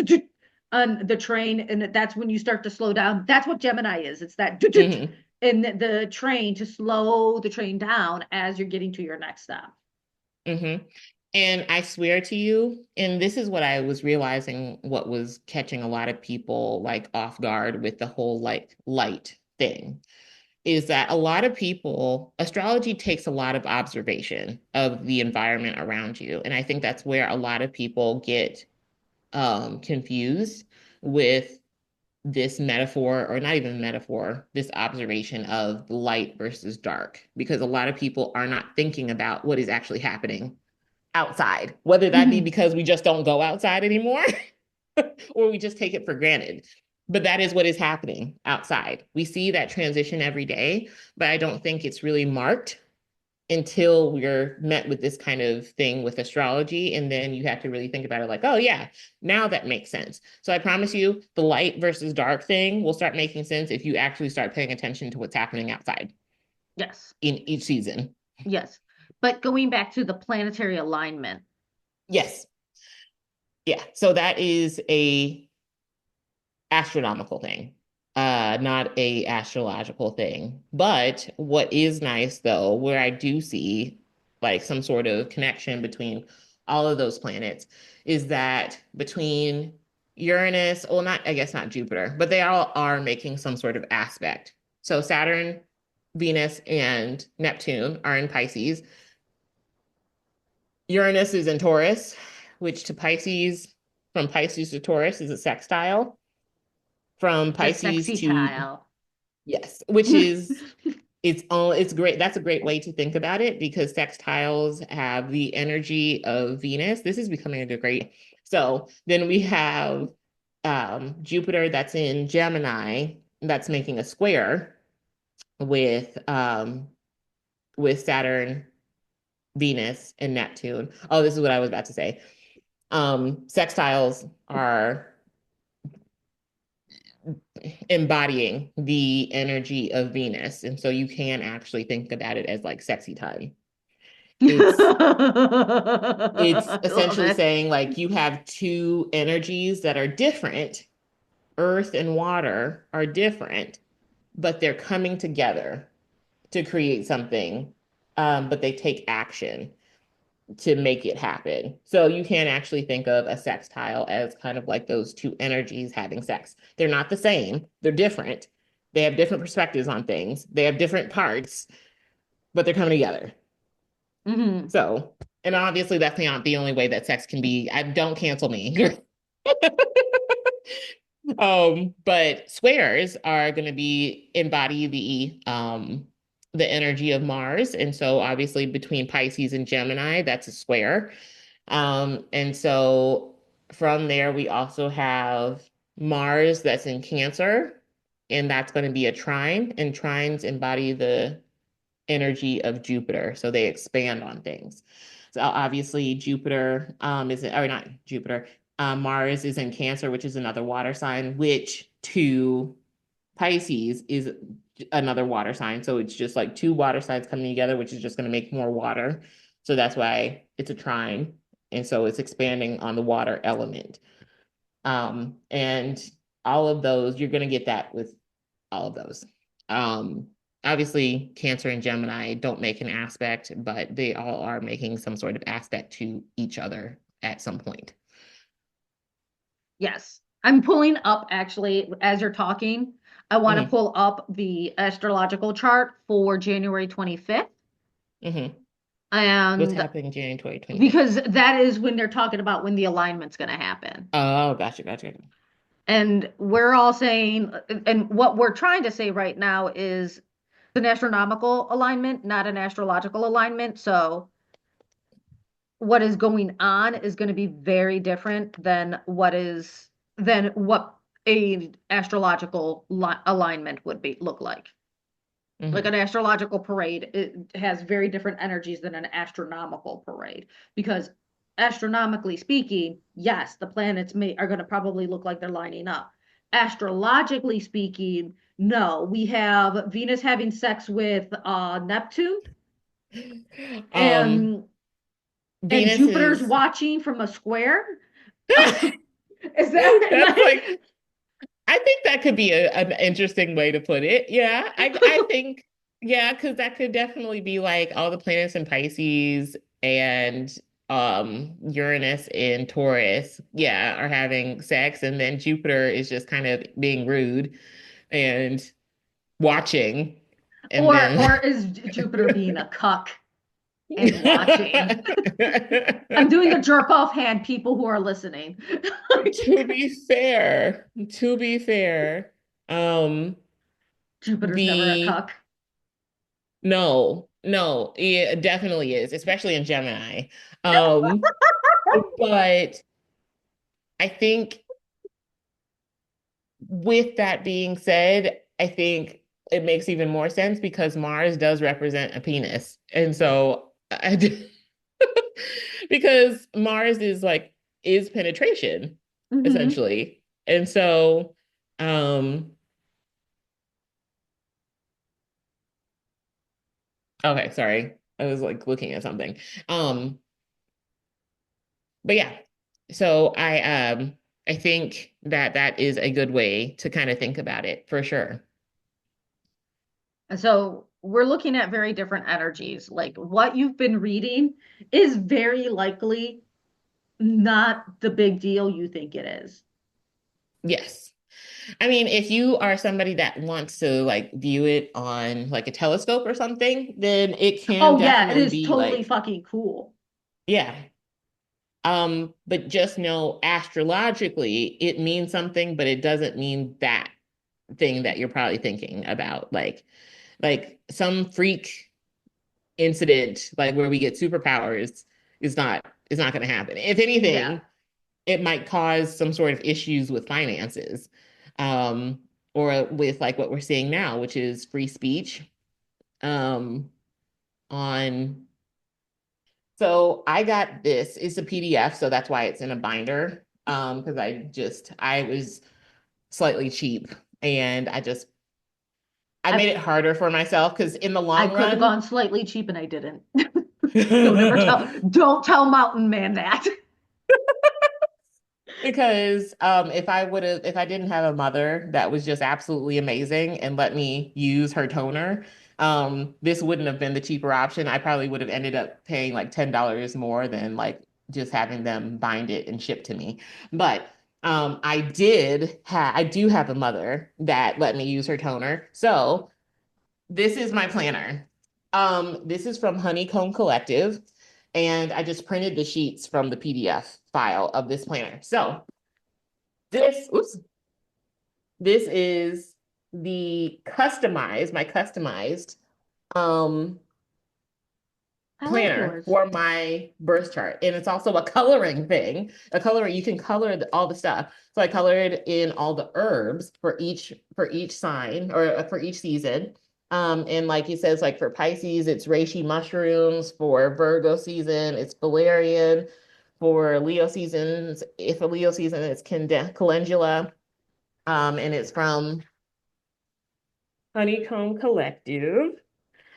on the train and that's when you start to slow down. That's what Gemini is. It's that Mhm, in the train to slow the train down as you're getting to your next stop. mhm. And I swear to you, and this is what I was realizing what was catching a lot of people like off guard with the whole like light thing is that a lot of people, astrology takes a lot of observation of the environment around you. And I think that's where a lot of people get confused with this metaphor, or not even metaphor, this observation of light versus dark, because a lot of people are not thinking about what is actually happening outside, whether that be Mhm. because we just don't go outside anymore or we just take it for granted. But that is what is happening outside. We see that transition every day, but I don't think it's really marked until we're met with this kind of thing with astrology. And then you have to really think about it like, oh, yeah, now that makes sense. So I promise you, the light versus dark thing will start making sense if you actually start paying attention to what's happening outside Yes. in each season. Yes. But going back to the planetary alignment. Yes. Yeah. So that is a astronomical thing, not a astrological thing. But what is nice though, where I do see like some sort of connection between all of those planets, is that between Uranus, well, not I guess not Jupiter, but they all are making some sort of aspect. So Saturn, Venus, and Neptune are in Pisces. Uranus is in Taurus, which to Pisces, from Pisces to Taurus is a sextile. From The Pisces sexy to tile. yes, which is it's great. That's a great way to think about it because sextiles have the energy of Venus. This is becoming a great. So then we have Jupiter that's in Gemini that's making a square with Saturn, Venus, and Neptune. Oh, this is what I was about to say. Sextiles are embodying the energy of Venus. And so you can actually think about it as like sexy time. It's it's I love essentially it. saying like you have two energies that are different. Earth and water are different, but they're coming together to create something. But they take action to make it happen. So you can actually think of a sextile as kind of like those two energies having sex. They're not the same, they're different. They have different perspectives on things, they have different parts, but they're coming together. Hmm. So, and obviously, that's not the only way that sex can be. I don't cancel me. But squares are going to be embody the energy of Mars, and so obviously between Pisces and Gemini, that's a square. And so from there, we also have Mars that's in Cancer, and that's going to be a trine, and trines embody the energy of Jupiter. So they expand on things. So obviously Jupiter is, or not Jupiter, Mars is in Cancer, which is another water sign, which to Pisces is another water sign. So it's just like two water signs coming together, which is just going to make more water. So that's why it's a trine. And so it's expanding on the water element. And all of those, you're going to get that with all of those. Um, Obviously, Cancer and Gemini don't make an aspect, but they all are making some sort of aspect to each other at some point. Yes. I'm pulling up actually as you're talking. I want to Hmm. pull up the astrological chart for January 25th. Hmm. What's And happening January 2025? because that is when they're talking about when the alignment's going to happen. Oh, gotcha, gotcha. And we're all saying, and what we're trying to say right now is an astronomical alignment, not an astrological alignment. So what is going on is going to be very different than what a astrological alignment would be look like. Like Hmm. an astrological parade, it has very different energies than an astronomical parade because astronomically speaking, yes, the planets are going to probably look like they're lining up. Astrologically speaking, no, we have Venus having sex with Neptune Um, and Venus Jupiter's is watching from a square. Is that that's like like I think that could be an interesting way to put it. Yeah, I think yeah, because that could definitely be like all the planets in Pisces and Uranus in Taurus, yeah, are having sex, and then Jupiter is just kind of being rude and watching, and then or is Jupiter being a cuck and watching? I'm doing the jerk off hand, people who are listening. to be fair, um, Jupiter's never a the cuck. no, no, it definitely is, especially in Gemini. Um, but I think with that being said, I think it makes even more sense because Mars does represent a penis. And so I do, because Mars is like is penetration Hmm. essentially. And so um okay, sorry. I was like looking at something. Um but yeah. So I think that that is a good way to kind of think about it for sure. And so we're looking at very different energies. Like what you've been reading is very likely not the big deal you think it is. Yes. I mean, if you are somebody that wants to like view it on like a telescope or something, then it can Oh yeah, it definitely is be totally like, fucking cool. yeah. But just know astrologically, it means something, but it doesn't mean that thing that you're probably thinking about. Like some freak incident, like where we get superpowers, is not going to happen. If Yeah. anything, it might cause some sort of issues with finances, um, or with like what we're seeing now, which is free speech. Um, on so I got this. It's a PDF, so that's why it's in a binder. Because I was slightly cheap, and I I made it harder for myself because in the I long could have run. gone slightly cheap and I didn't. Don't tell Mountain Man that. Because if I didn't have a mother that was just absolutely amazing and let me use her toner, this wouldn't have been the cheaper option. I probably would have ended up paying like $10 more than like just having them bind it and ship to me. But I do have a mother that let me use her toner. So this is my planner. This is from Honeycomb Collective, and I just printed the sheets from the PDF file of this planner. So oops, this is my customized um I like planner yours. for my birth chart. And it's also a coloring thing. A coloring, you can color all the stuff. So I colored in all the herbs for each sign or for each season. And like he says, like for Pisces, it's reishi mushrooms. For Virgo season, it's valerian. For Leo seasons, if a Leo season, it's calendula. And it's from Honeycomb Collective.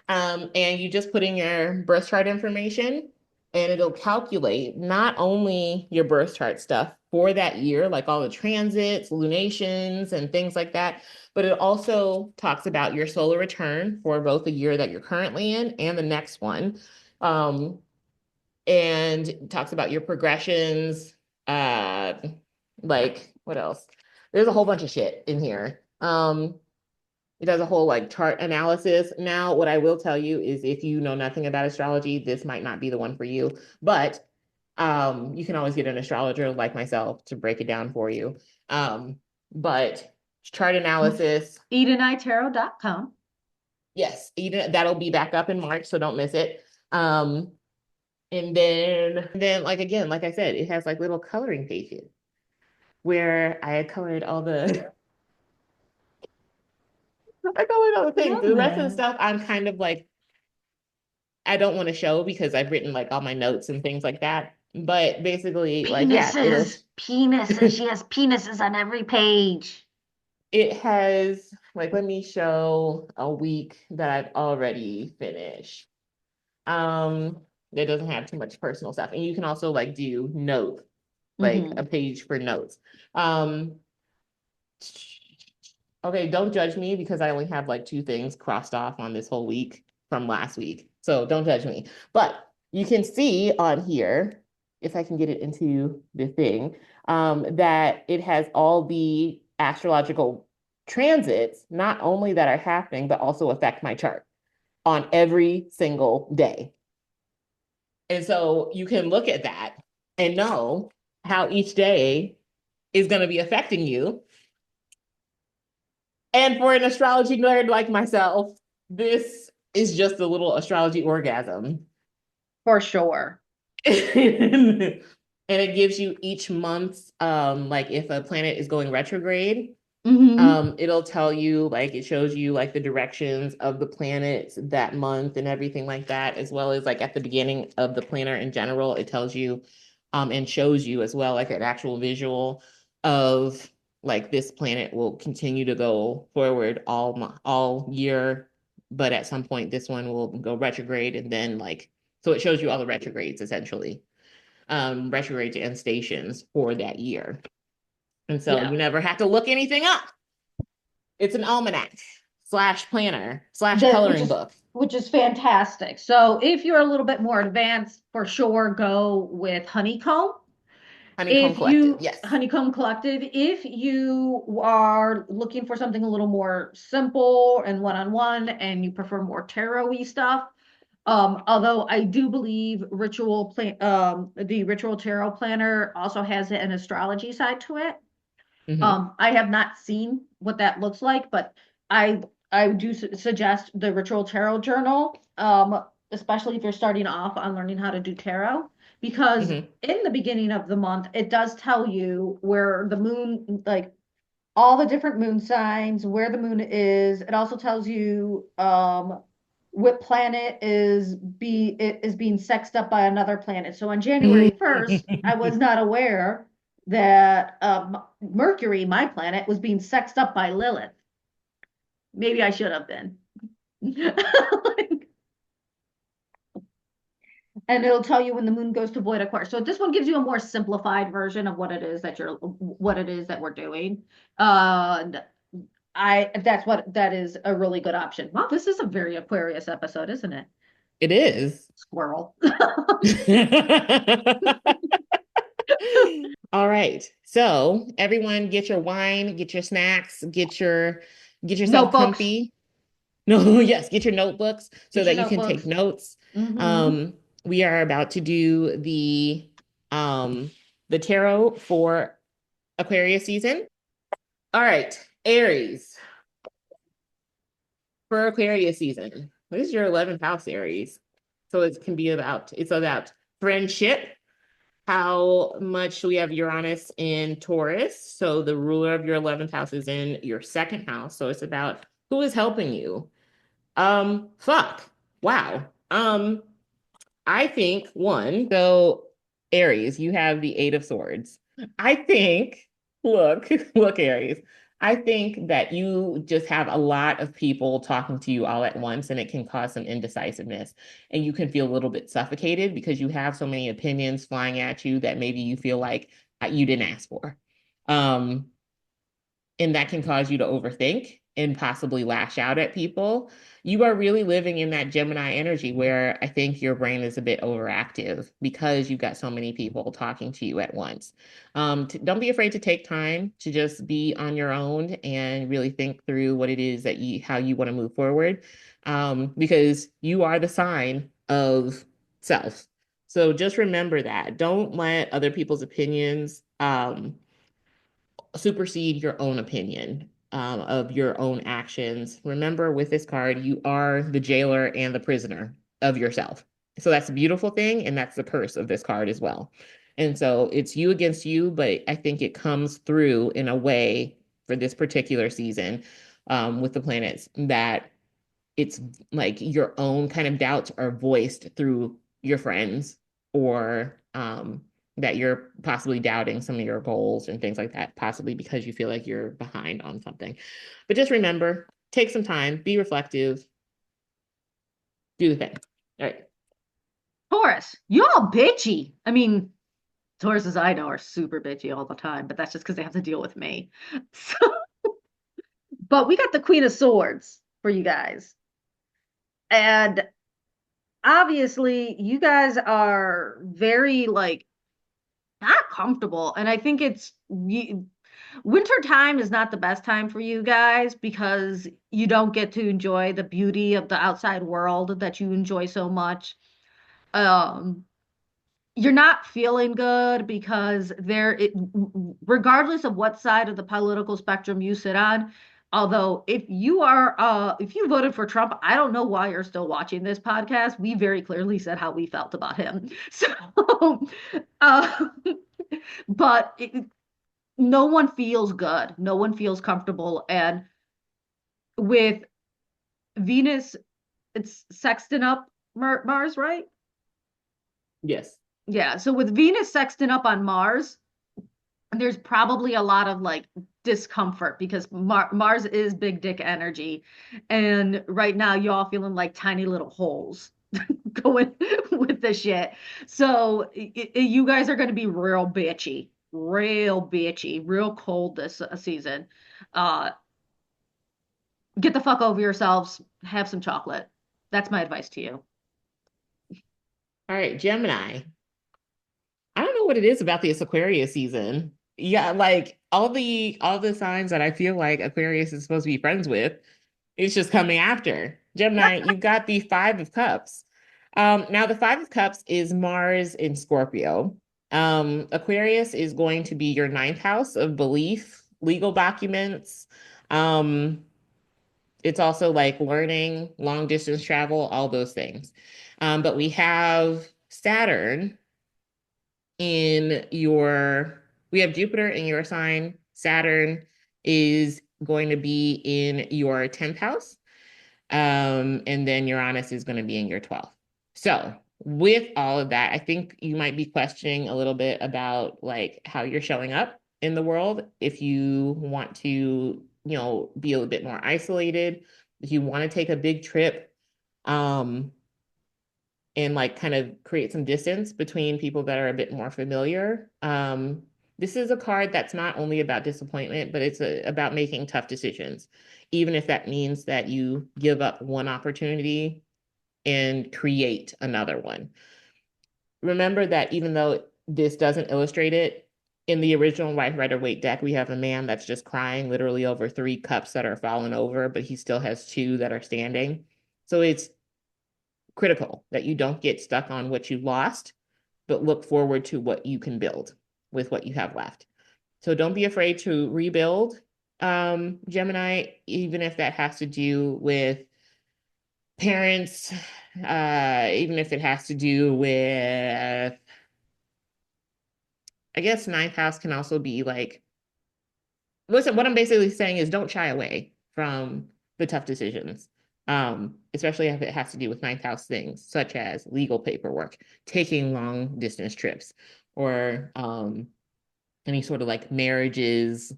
And you just put in your birth chart information, and it'll calculate not only your birth chart stuff for that year, like all the transits, lunations, and things like that, but it also talks about your solar return for both the year that you're currently in and the next one. Um, and talks about your progressions, uh, Like, what else? There's a whole bunch of shit in here. It does a whole like chart analysis. Now, what I will tell you is if you know nothing about astrology, this might not be the one for you, but you can always get an astrologer like myself to break it down for you. Um, but chart analysis, EdenITarot.com. yes, even that'll be back up in March, so don't miss it. Um, and then like again, like I said, it has like little coloring pages where I had colored all the I colored all the things. Love The rest of the that. stuff I'm kind of like I don't want to show because I've written like all my notes and things like that. But basically, like yeah, it'll Penises, penises. She has penises on every page. it has like let me show a week that I've already finished. That doesn't have too much personal stuff. And you can also like do notes, like a Hmm. page for notes. Um, okay, don't judge me because I only have like two things crossed off on this whole week from last week. So don't judge me. But you can see on here, if I can get it into the thing, that it has all the astrological transits, not only that are happening, but also affect my chart on every single day. And so you can look at that and know how each day is going to be affecting you. And for an astrology nerd like myself, this is just a little astrology orgasm. For sure. And it gives you each month, like if a planet is going retrograde, Hmm. it'll tell you like it shows you like the directions of the planets that month and everything like that, as well as like at the beginning of the planner in general, it tells you and shows you as well like an actual visual of like this planet will continue to go forward all year, but at some point this one will go retrograde and then like so it shows you all the retrogrades essentially, retrogrades and stations for that year. And so Yeah. you never have to look anything up. It's an almanac slash planner slash That which coloring is book. which is fantastic. So if you're a little bit more advanced, for sure, go with Honeycomb. Honeycomb If Collective. you Yes. Honeycomb Collective, if you are looking for something a little more simple and one-on-one, and you prefer more tarot-y stuff, although I do believe the Ritual Tarot Planner also has an astrology side to it. Mm-hmm. I have not seen what that looks like, but I I do suggest the Ritual Tarot Journal, especially if you're starting off on learning how to do tarot, because Mm-hmm. in the beginning of the month, it does tell you where the moon, like all the different moon signs, where the moon is. It also tells you what planet is being sexed up by another planet. So on January 1st, I was not aware that Mercury, my planet, was being sexed up by Lilith. Maybe I should have been. And it'll tell you when the moon goes to void Aquarius. So this one gives you a more simplified version of what it is that we're doing. And that is a really good option. Wow, this is a very Aquarius episode, isn't it? It is. Squirrel. All right. So everyone get your wine, get your snacks, get yourself Notebooks. comfy. No, yes, get your notebooks so Get your that you can take notebooks. notes. Mm-hmm. Um, we are about to do the tarot for Aquarius season. All right, Aries for Aquarius season. What is your 11th house, Aries? So it's about friendship. How much we have Uranus in Taurus. So the ruler of your 11th house is in your second house. So it's about who is helping you. Fuck. Wow. I think one, so Aries, you have the Eight of Swords. I think, look, look, Aries, I think that you just have a lot of people talking to you all at once, and it can cause some indecisiveness. And you can feel a little bit suffocated because you have so many opinions flying at you that maybe you feel like you didn't ask for. Um, and that can cause you to overthink and possibly lash out at people, you are really living in that Gemini energy where I think your brain is a bit overactive because you've got so many people talking to you at once. Don't be afraid to take time to just be on your own and really think through what it is that how you want to move forward, because you are the sign of self. So just remember that. Don't let other people's opinions supersede your own opinion of your own actions. Remember, with this card, you are the jailer and the prisoner of yourself. So that's a beautiful thing, and that's the curse of this card as well. And so it's you against you, but I think it comes through in a way for this particular season with the planets that it's like your own kind of doubts are voiced through your friends, or that you're possibly doubting some of your goals and things like that, possibly because you feel like you're behind on something. But just remember, take some time, be reflective, do the thing. All right. Taurus, y'all bitchy. I mean, Tauruses I know are super bitchy all the time, but that's just because they have to deal with me. So, but we got the Queen of Swords for you guys. And obviously, you guys are very like not comfortable. And I think winter time is not the best time for you guys because you don't get to enjoy the beauty of the outside world that you enjoy so much. Um, you're not feeling good because regardless of what side of the political spectrum you sit on, although if you voted for Trump, I don't know why you're still watching this podcast. We very clearly said how we felt about him. So uh, but no one feels good, no one feels comfortable, and with Venus, it's sexting up Mars, right? Yes. Yeah, so with Venus sexting up on Mars, there's probably a lot of like discomfort because Mars is big dick energy. And right now, y'all feeling like tiny little holes going with the shit. So you guys are going to be real bitchy, real cold this season. Uh, get the fuck over yourselves, have some chocolate. That's my advice to you. All right, Gemini. I don't know what it is about this Aquarius season. Yeah, like all the signs that I feel like Aquarius is supposed to be friends with, it's just coming after. Gemini, you've got the Five of Cups. Now the Five of Cups is Mars in Scorpio. Aquarius is going to be your ninth house of belief, legal documents. Um, it's also like learning, long distance travel, all those things. But we have Saturn in your, we have Jupiter in your sign. Saturn is going to be in your 10th house. And then Uranus is going to be in your 12th. So with all of that, I think you might be questioning a little bit about like how you're showing up in the world. If you want to, be a little bit more isolated, if you want to take a big trip, um, and like kind of create some distance between people that are a bit more familiar. This is a card that's not only about disappointment, but it's about making tough decisions, even if that means that you give up one opportunity and create another one. Remember that even though this doesn't illustrate it, in the original Wife Rider Waite deck, we have a man that's just crying literally over three cups that are falling over, but he still has two that are standing. So it's critical that you don't get stuck on what you lost, but look forward to what you can build with what you have left. So don't be afraid to rebuild, Gemini, even if that has to do with parents, even if it has to do with, I guess ninth house can also be like, listen, what I'm basically saying is don't shy away from the tough decisions, especially if it has to do with ninth house things, such as legal paperwork, taking long distance trips, or any sort of like marriages,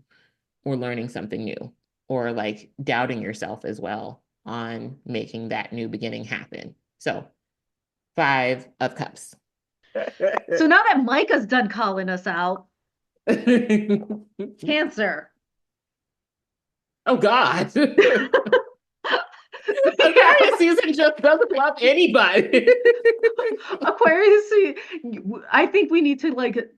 or learning something new, or like doubting yourself as well on making that new beginning happen. So, Five of Cups. So now that Micah's done calling us out, Cancer. Oh God. We Aquarius have season just doesn't love anybody. Aquarius. I think we need to like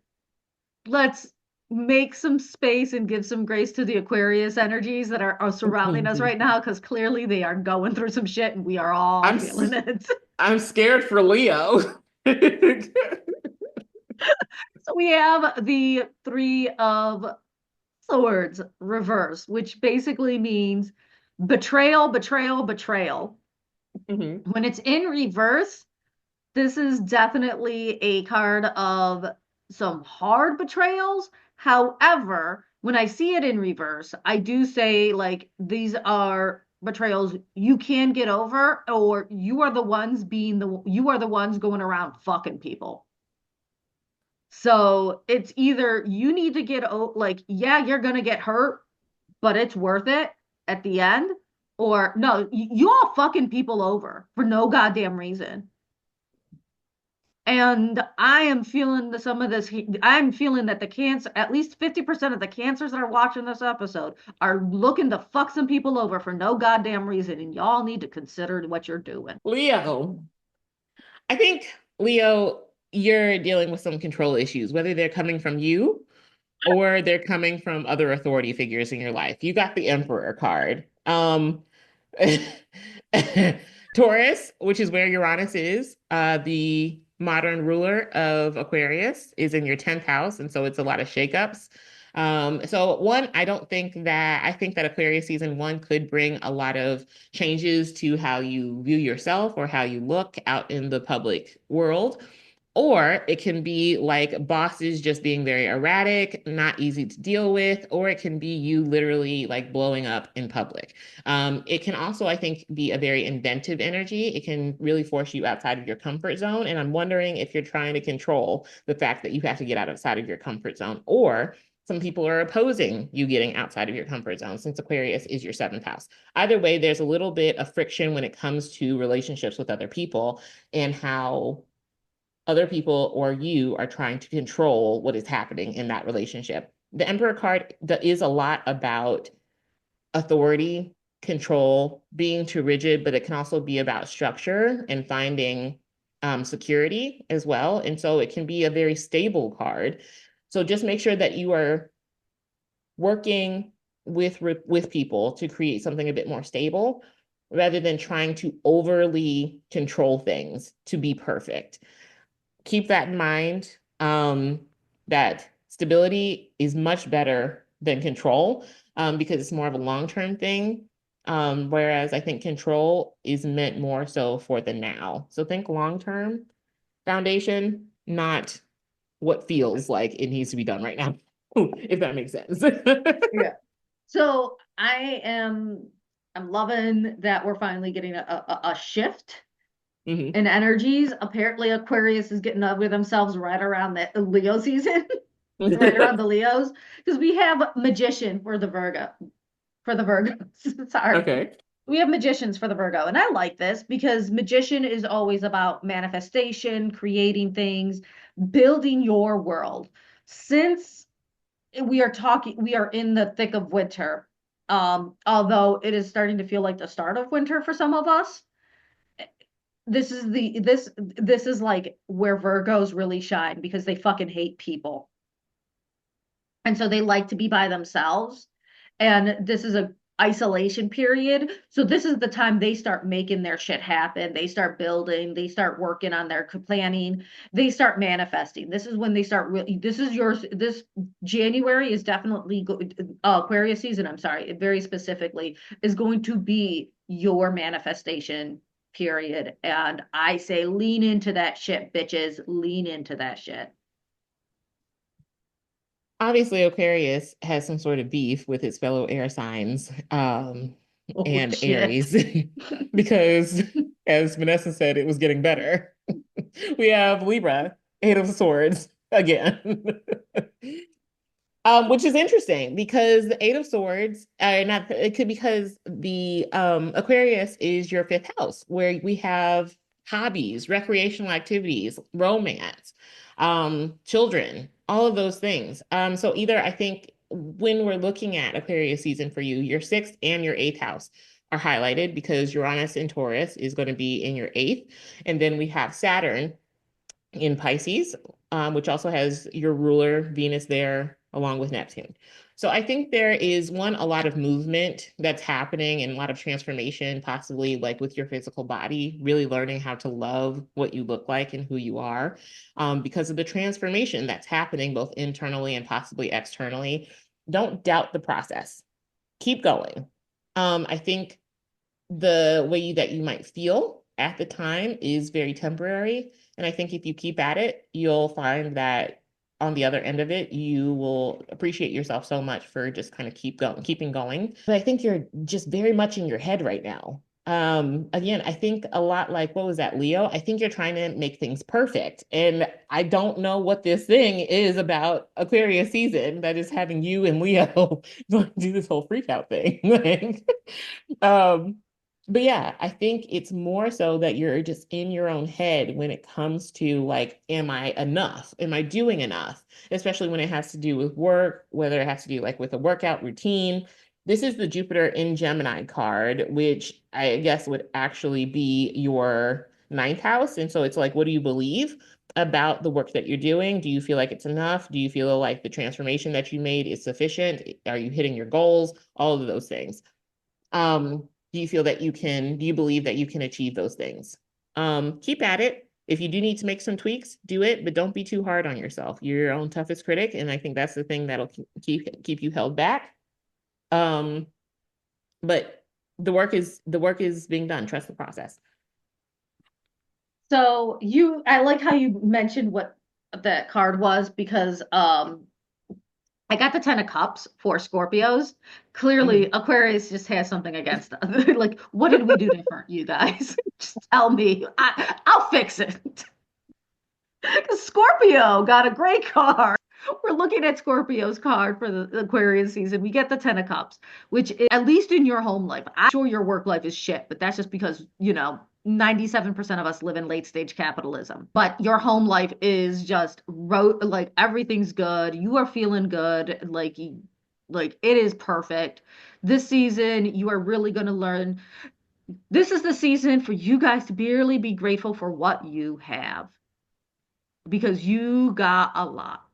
let's make some space and give some grace to the Aquarius energies that are surrounding us right now, because clearly they are going through some shit and we are all I'm feeling it. I'm scared for Leo. So we have the Three of Swords reverse, which basically means betrayal, betrayal, betrayal. Mhm. When it's in reverse, this is definitely a card of some hard betrayals. However, when I see it in reverse, I do say like these are betrayals you can get over, or you are the ones going around fucking people. So it's either you need to like, yeah, you're gonna get hurt, but it's worth it at the end, or no, you all fucking people over for no goddamn reason. And I am feeling some of this. I'm feeling that the cancer, at least 50% of the cancers that are watching this episode are looking to fuck some people over for no goddamn reason. And y'all need to consider what you're doing. Leo. I think, Leo, you're dealing with some control issues, whether they're coming from you or they're coming from other authority figures in your life. You got the Emperor card. Taurus, which is where Uranus is, the modern ruler of Aquarius, is in your 10th house. And so it's a lot of shakeups. So one, I think that Aquarius season one could bring a lot of changes to how you view yourself or how you look out in the public world. Or it can be like bosses just being very erratic, not easy to deal with, or it can be you literally like blowing up in public. It can also, I think, be a very inventive energy. It can really force you outside of your comfort zone. And I'm wondering if you're trying to control the fact that you have to get outside of your comfort zone, or some people are opposing you getting outside of your comfort zone since Aquarius is your 7th house. Either way, there's a little bit of friction when it comes to relationships with other people and how other people or you are trying to control what is happening in that relationship. The Emperor card is a lot about authority, control, being too rigid, but it can also be about structure and finding security as well. And so it can be a very stable card. So just make sure that you are working with people to create something a bit more stable rather than trying to overly control things to be perfect. Keep that in mind, that stability is much better than control, because it's more of a long-term thing. Whereas I think control is meant more so for the now. So think long-term foundation, not what feels like it needs to be done right now, if that makes sense. Yeah. So I'm loving that we're finally getting a shift Mhm. in energies. Apparently, Aquarius is getting over themselves right around the Leo season, right around the Leos, because we have magician for the Virgos. Sorry. Okay. We have magicians for the Virgo. And I like this because magician is always about manifestation, creating things, building your world. Since we are in the thick of winter, although it is starting to feel like the start of winter for some of us. This is like where Virgos really shine because they fucking hate people. And so they like to be by themselves. And this is a isolation period. So this is the time they start making their shit happen. They start building, they start working on their planning, they start manifesting. This is when they start really, this January is definitely Aquarius season, I'm sorry, very specifically is going to be your manifestation period. And I say lean into that shit, bitches. Lean into that shit. Obviously, Aquarius has some sort of beef with his fellow air signs, Oh and shit. Aries, because as Vanessa said, it was getting better. We have Libra, Eight of Swords again. Which is interesting because the Eight of Swords, not it could because the Aquarius is your 5th house, where we have hobbies, recreational activities, romance, children, all of those things. So either I think when we're looking at Aquarius season for you, your sixth and your eighth house are highlighted because Uranus in Taurus is going to be in your eighth. And then we have Saturn in Pisces, which also has your ruler Venus there along with Neptune. So I think there is one, a lot of movement that's happening and a lot of transformation, possibly like with your physical body, really learning how to love what you look like and who you are, because of the transformation that's happening both internally and possibly externally. Don't doubt the process. Keep going. I think the way that you might feel at the time is very temporary. And I think if you keep at it, you'll find that on the other end of it, you will appreciate yourself so much for just kind of keeping going. But I think you're just very much in your head right now. Again, I think a lot like, what was that, Leo? I think you're trying to make things perfect. And I don't know what this thing is about Aquarius season that is having you and Leo do this whole freak out thing. Um, but yeah, I think it's more so that you're just in your own head when it comes to like, am I enough? Am I doing enough? Especially when it has to do with work, whether it has to do like with a workout routine. This is the Jupiter in Gemini card, which I guess would actually be your ninth house. And so it's like, what do you believe about the work that you're doing? Do you feel like it's enough? Do you feel like the transformation that you made is sufficient? Are you hitting your goals? All of those things. Do you feel that do you believe that you can achieve those things? Keep at it. If you do need to make some tweaks, do it, but don't be too hard on yourself. You're your own toughest critic, and I think that's the thing that'll keep you held back. Um, but the work is being done. Trust the process. So I like how you mentioned what that card was because I got the Ten of Cups for Scorpios. Clearly, Mhm. Aquarius just has something against us. Like, what did we do different, you guys? Just tell me. I'll fix it. Scorpio got a great card. We're looking at Scorpio's card for the Aquarius season. We get the Ten of Cups, which is, at least in your home life, I'm sure your work life is shit, but that's just because, 97% of us live in late stage capitalism. But your home life is just like everything's good. You are feeling good. Like it is perfect. This season, you are really going to learn. This is the season for you guys to really be grateful for what you have because you got a lot.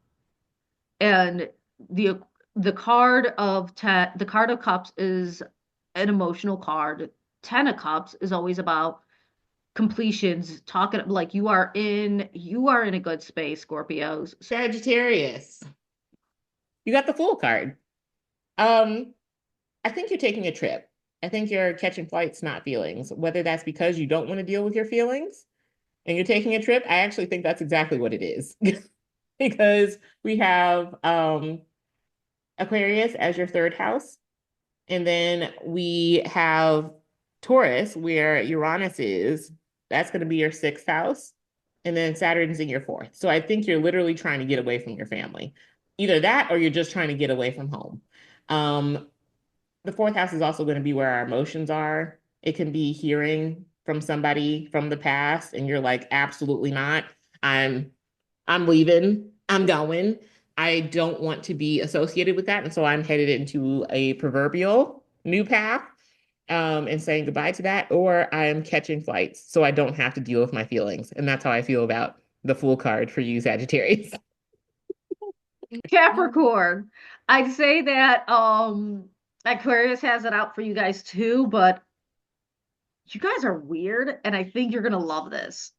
And the the the card of cups is an emotional card. Ten of cups is always about completions, talking like you are in a good space, Scorpios. Sagittarius, you got the Fool card. Um, I think you're taking a trip. I think you're catching flights, not feelings. Whether that's because you don't want to deal with your feelings and you're taking a trip, I actually think that's exactly what it is. Because we have Aquarius as your third house. And then we have Taurus, where Uranus is. That's going to be your sixth house. And then Saturn's in your fourth. So I think you're literally trying to get away from your family. Either that or you're just trying to get away from home. Um, the fourth house is also going to be where our emotions are. It can be hearing from somebody from the past, and you're like, absolutely not. I'm I'm leaving. I'm going. I don't want to be associated with that. And so I'm headed into a proverbial new path, and saying goodbye to that, or I'm catching flights so I don't have to deal with my feelings. And that's how I feel about the Fool card for you, Sagittarius. Capricorn. I'd say that Aquarius has it out for you guys too, but you guys are weird, and I think you're gonna love this.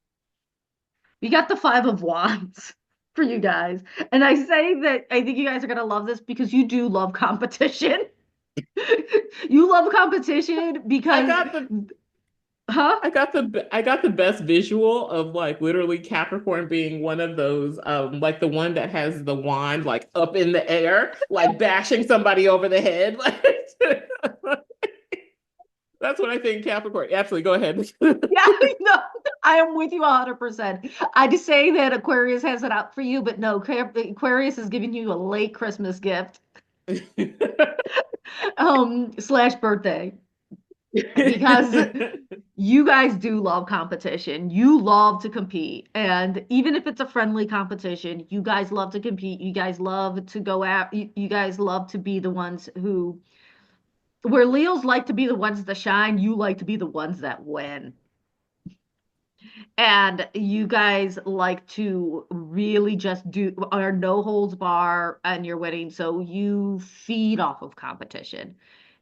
You got the Five of Wands for you guys. And I say that I think you guys are gonna love this because you do love competition. You love competition I because, got the huh? I got the best visual of like literally Capricorn being one of those, like the one that has the wand like up in the air, like bashing somebody over the head. That's what I think Capricorn. Absolutely, go ahead. Yeah, no, I am with you 100%. I just say that Aquarius has it out for you, but no, Aquarius is giving you a late Christmas gift, slash birthday. because you guys do love competition. You love to compete. And even if it's a friendly competition, you guys love to compete. You guys love to go out. You guys love to be the ones who, where Leos like to be the ones that shine, you like to be the ones that win. And you guys like to really just do are no holds bar and you're winning. So you feed off of competition.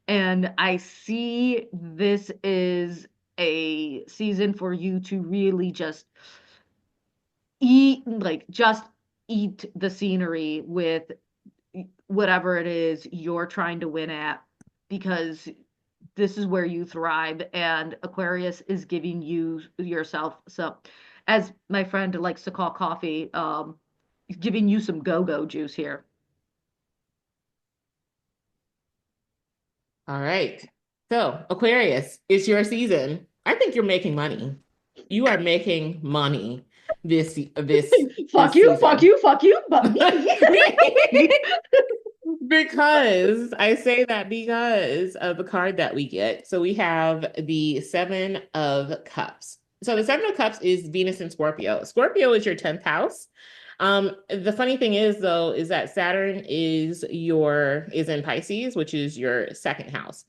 And I see this is a season for you to really just eat, like just eat the scenery with whatever it is you're trying to win at, because this is where you thrive. And Aquarius is giving you yourself some, as my friend likes to call coffee, giving you some go-go juice here. All right. So, Aquarius, it's your season. I think you're making money. You are making money Fuck this you, fuck season. you, fuck you, but Because I say that because of the card that we get. So we have the Seven of Cups. So the Seven of Cups is Venus and Scorpio. Scorpio is your 10th house. The funny thing is though, is that Saturn is in Pisces, which is your second house.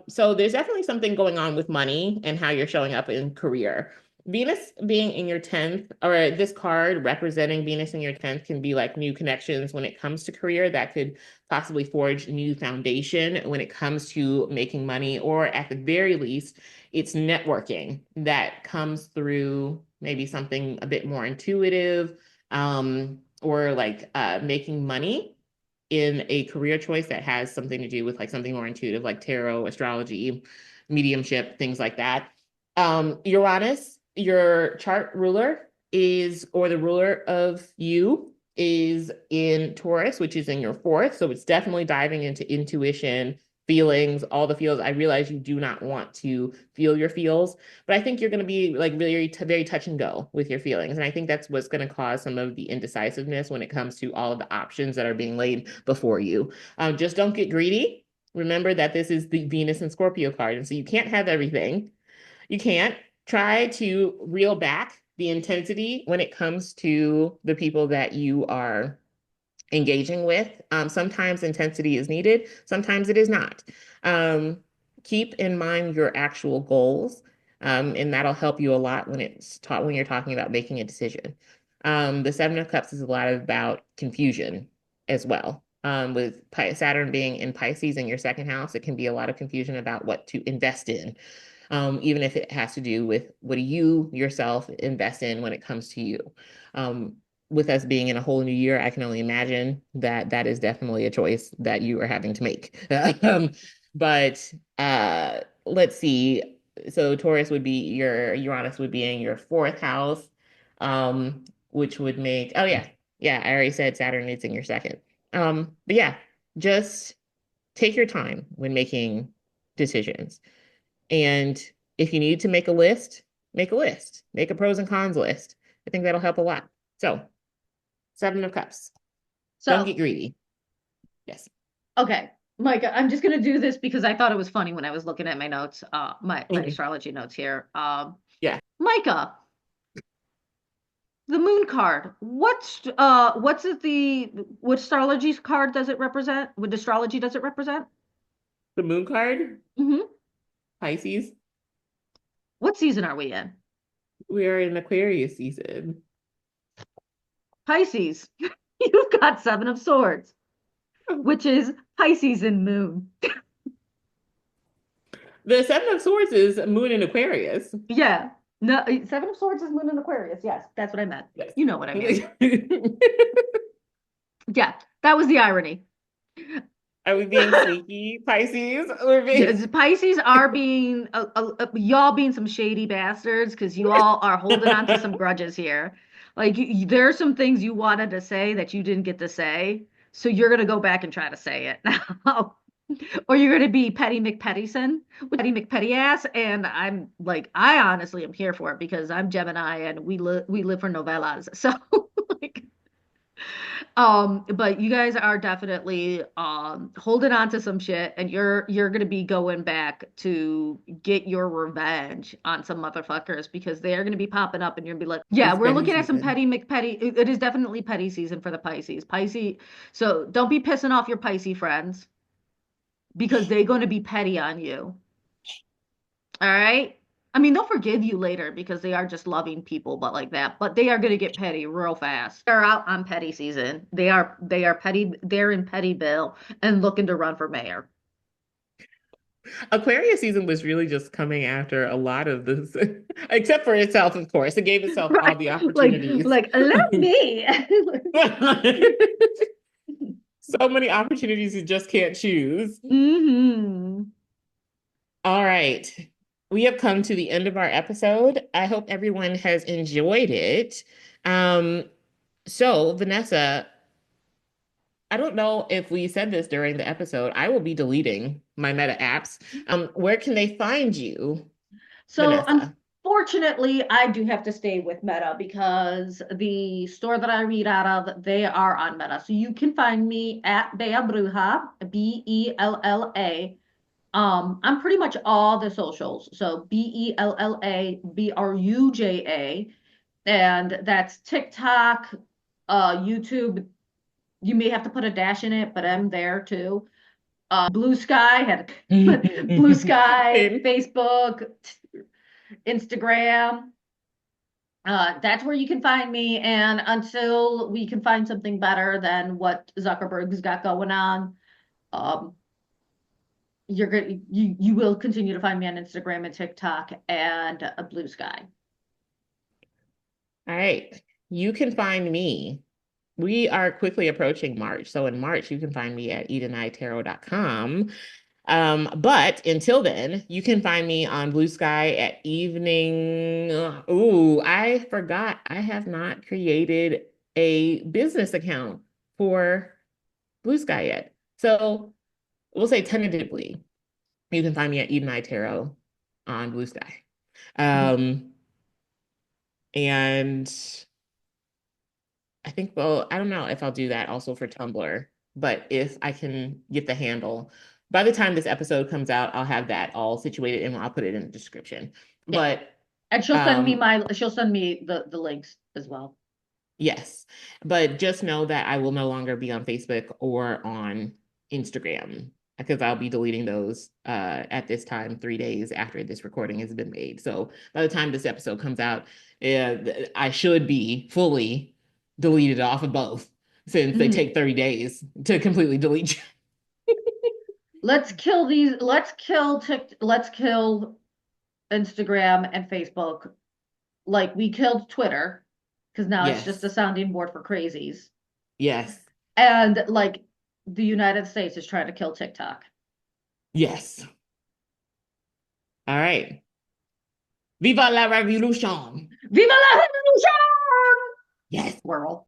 So there's definitely something going on with money and how you're showing up in career. Venus being in your 10th, or this card representing Venus in your 10th, can be like new connections when it comes to career that could possibly forge a new foundation when it comes to making money, or at the very least, it's networking that comes through maybe something a bit more intuitive, or like making money in a career choice that has something to do with like something more intuitive, like tarot, astrology, mediumship, things like that. Uranus, your chart ruler is, or the ruler of you is in Taurus, which is in your fourth. So it's definitely diving into intuition, feelings, all the feels. I realize you do not want to feel your feels, but I think you're going to be like very, very touch and go with your feelings. And I think that's what's going to cause some of the indecisiveness when it comes to all of the options that are being laid before you. Just don't get greedy. Remember that this is the Venus and Scorpio card. And so you can't have everything. You can't. Try to reel back the intensity when it comes to the people that you are engaging with. Sometimes intensity is needed, sometimes it is not. Um, Keep in mind your actual goals, and that'll help you a lot when when you're talking about making a decision. The Seven of Cups is a lot about confusion as well. With Saturn being in Pisces in your second house, it can be a lot of confusion about what to invest in, even if it has to do with what do you yourself invest in when it comes to you. Um, with us being in a whole new year, I can only imagine that that is definitely a choice that you are having to make. But let's see. So Taurus would be Uranus would be in your fourth house, which would make, oh yeah, yeah, I already said Saturn is in your second. But yeah, just take your time when making decisions. And if you need to make a list, make a list, make a pros and cons list. I think that'll help a lot. So, Seven of Cups. Don't so get greedy. Yes. okay, Micah, I'm just gonna do this because I thought it was funny when I was looking at my notes, my Okay. astrology notes here. Yeah. Micah, the moon card. What's it the what astrology card does it represent? What astrology does it represent? The moon card, Hmm. Pisces. What season are we in? We are in Aquarius season. Pisces. You've got Seven of Swords, which is Pisces and moon. The Seven of Swords is moon in Aquarius. Yeah. No, Seven of Swords is moon in Aquarius. Yes, that's what I meant. Yes. You know what I mean. Yeah, that was the irony. Are we being sneaky, Pisces? We're being... Yes, Pisces are being y'all being some shady bastards because you all are holding on to some grudges here. Like there are some things you wanted to say that you didn't get to say, so you're gonna go back and try to say it now, or you're gonna be Petty McPettyson, Petty McPetty ass. And I'm like, I honestly am here for it because I'm Gemini and we live for novellas. So like, But you guys are definitely holding on to some shit, and you're gonna be going back to get your revenge on some motherfuckers because they are gonna be popping up, and you're gonna be like, yeah, It's we're petty looking at some season. petty McPetty. It is definitely petty season for the Pisces. Pisces, so don't be pissing off your Pisces friends because they're gonna be petty on you. All right. I mean, they'll forgive you later because they are just loving people, but like that. But they are gonna get petty real fast. They're out on petty season. They are petty. They're in petty bill and looking to run for mayor. Aquarius season was really just coming after a lot of this, except for itself, of course. It gave itself all Right. the Like, opportunities. like, let me. So many opportunities you just can't choose. Hmm. All right. We have come to the end of our episode. I hope everyone has enjoyed it. Um, so, Vanessa, I don't know if we said this during the episode. I will be deleting my Meta apps. Where can they find you, So Vanessa? unfortunately, I do have to stay with Meta because the store that I read out of, they are on Meta. So you can find me at Bea Bruja, Bella. I'm pretty much all the socials. So BELLABRUJA, and that's TikTok, YouTube. You may have to put a dash in it, but I'm there too. Blue Sky had Blue Sky, Same. Facebook, Instagram. That's where you can find me. And until we can find something better than what Zuckerberg's got going on, um, you will continue to find me on Instagram and TikTok and Blue Sky. All right. You can find me. We are quickly approaching March. So in March, you can find me at EdenITarot.com. But until then, you can find me on Blue Sky at evening. Ooh, I forgot. I have not created a business account for Blue Sky yet. So we'll say tentatively, you can find me at Eden Eye Tarot on Blue Sky. Um, and I think, well, I don't know if I'll do that also for Tumblr, but if I can get the handle, by the time this episode comes out, I'll have that all situated and I'll put it in the description. Yeah. But And she'll send me the links as well. yes, but just know that I will no longer be on Facebook or on Instagram because I'll be deleting those at this time, 3 days after this recording has been made. So by the time this episode comes out, I should be fully deleted off of both since they Mhm. take 30 days to completely delete you. Let's kill Instagram and Facebook like we killed Twitter because now it's just a Yes, sounding board for crazies. yes, And like the United States is trying to kill TikTok. yes. All right. Viva la revolution. Viva la revolution! Yes. World.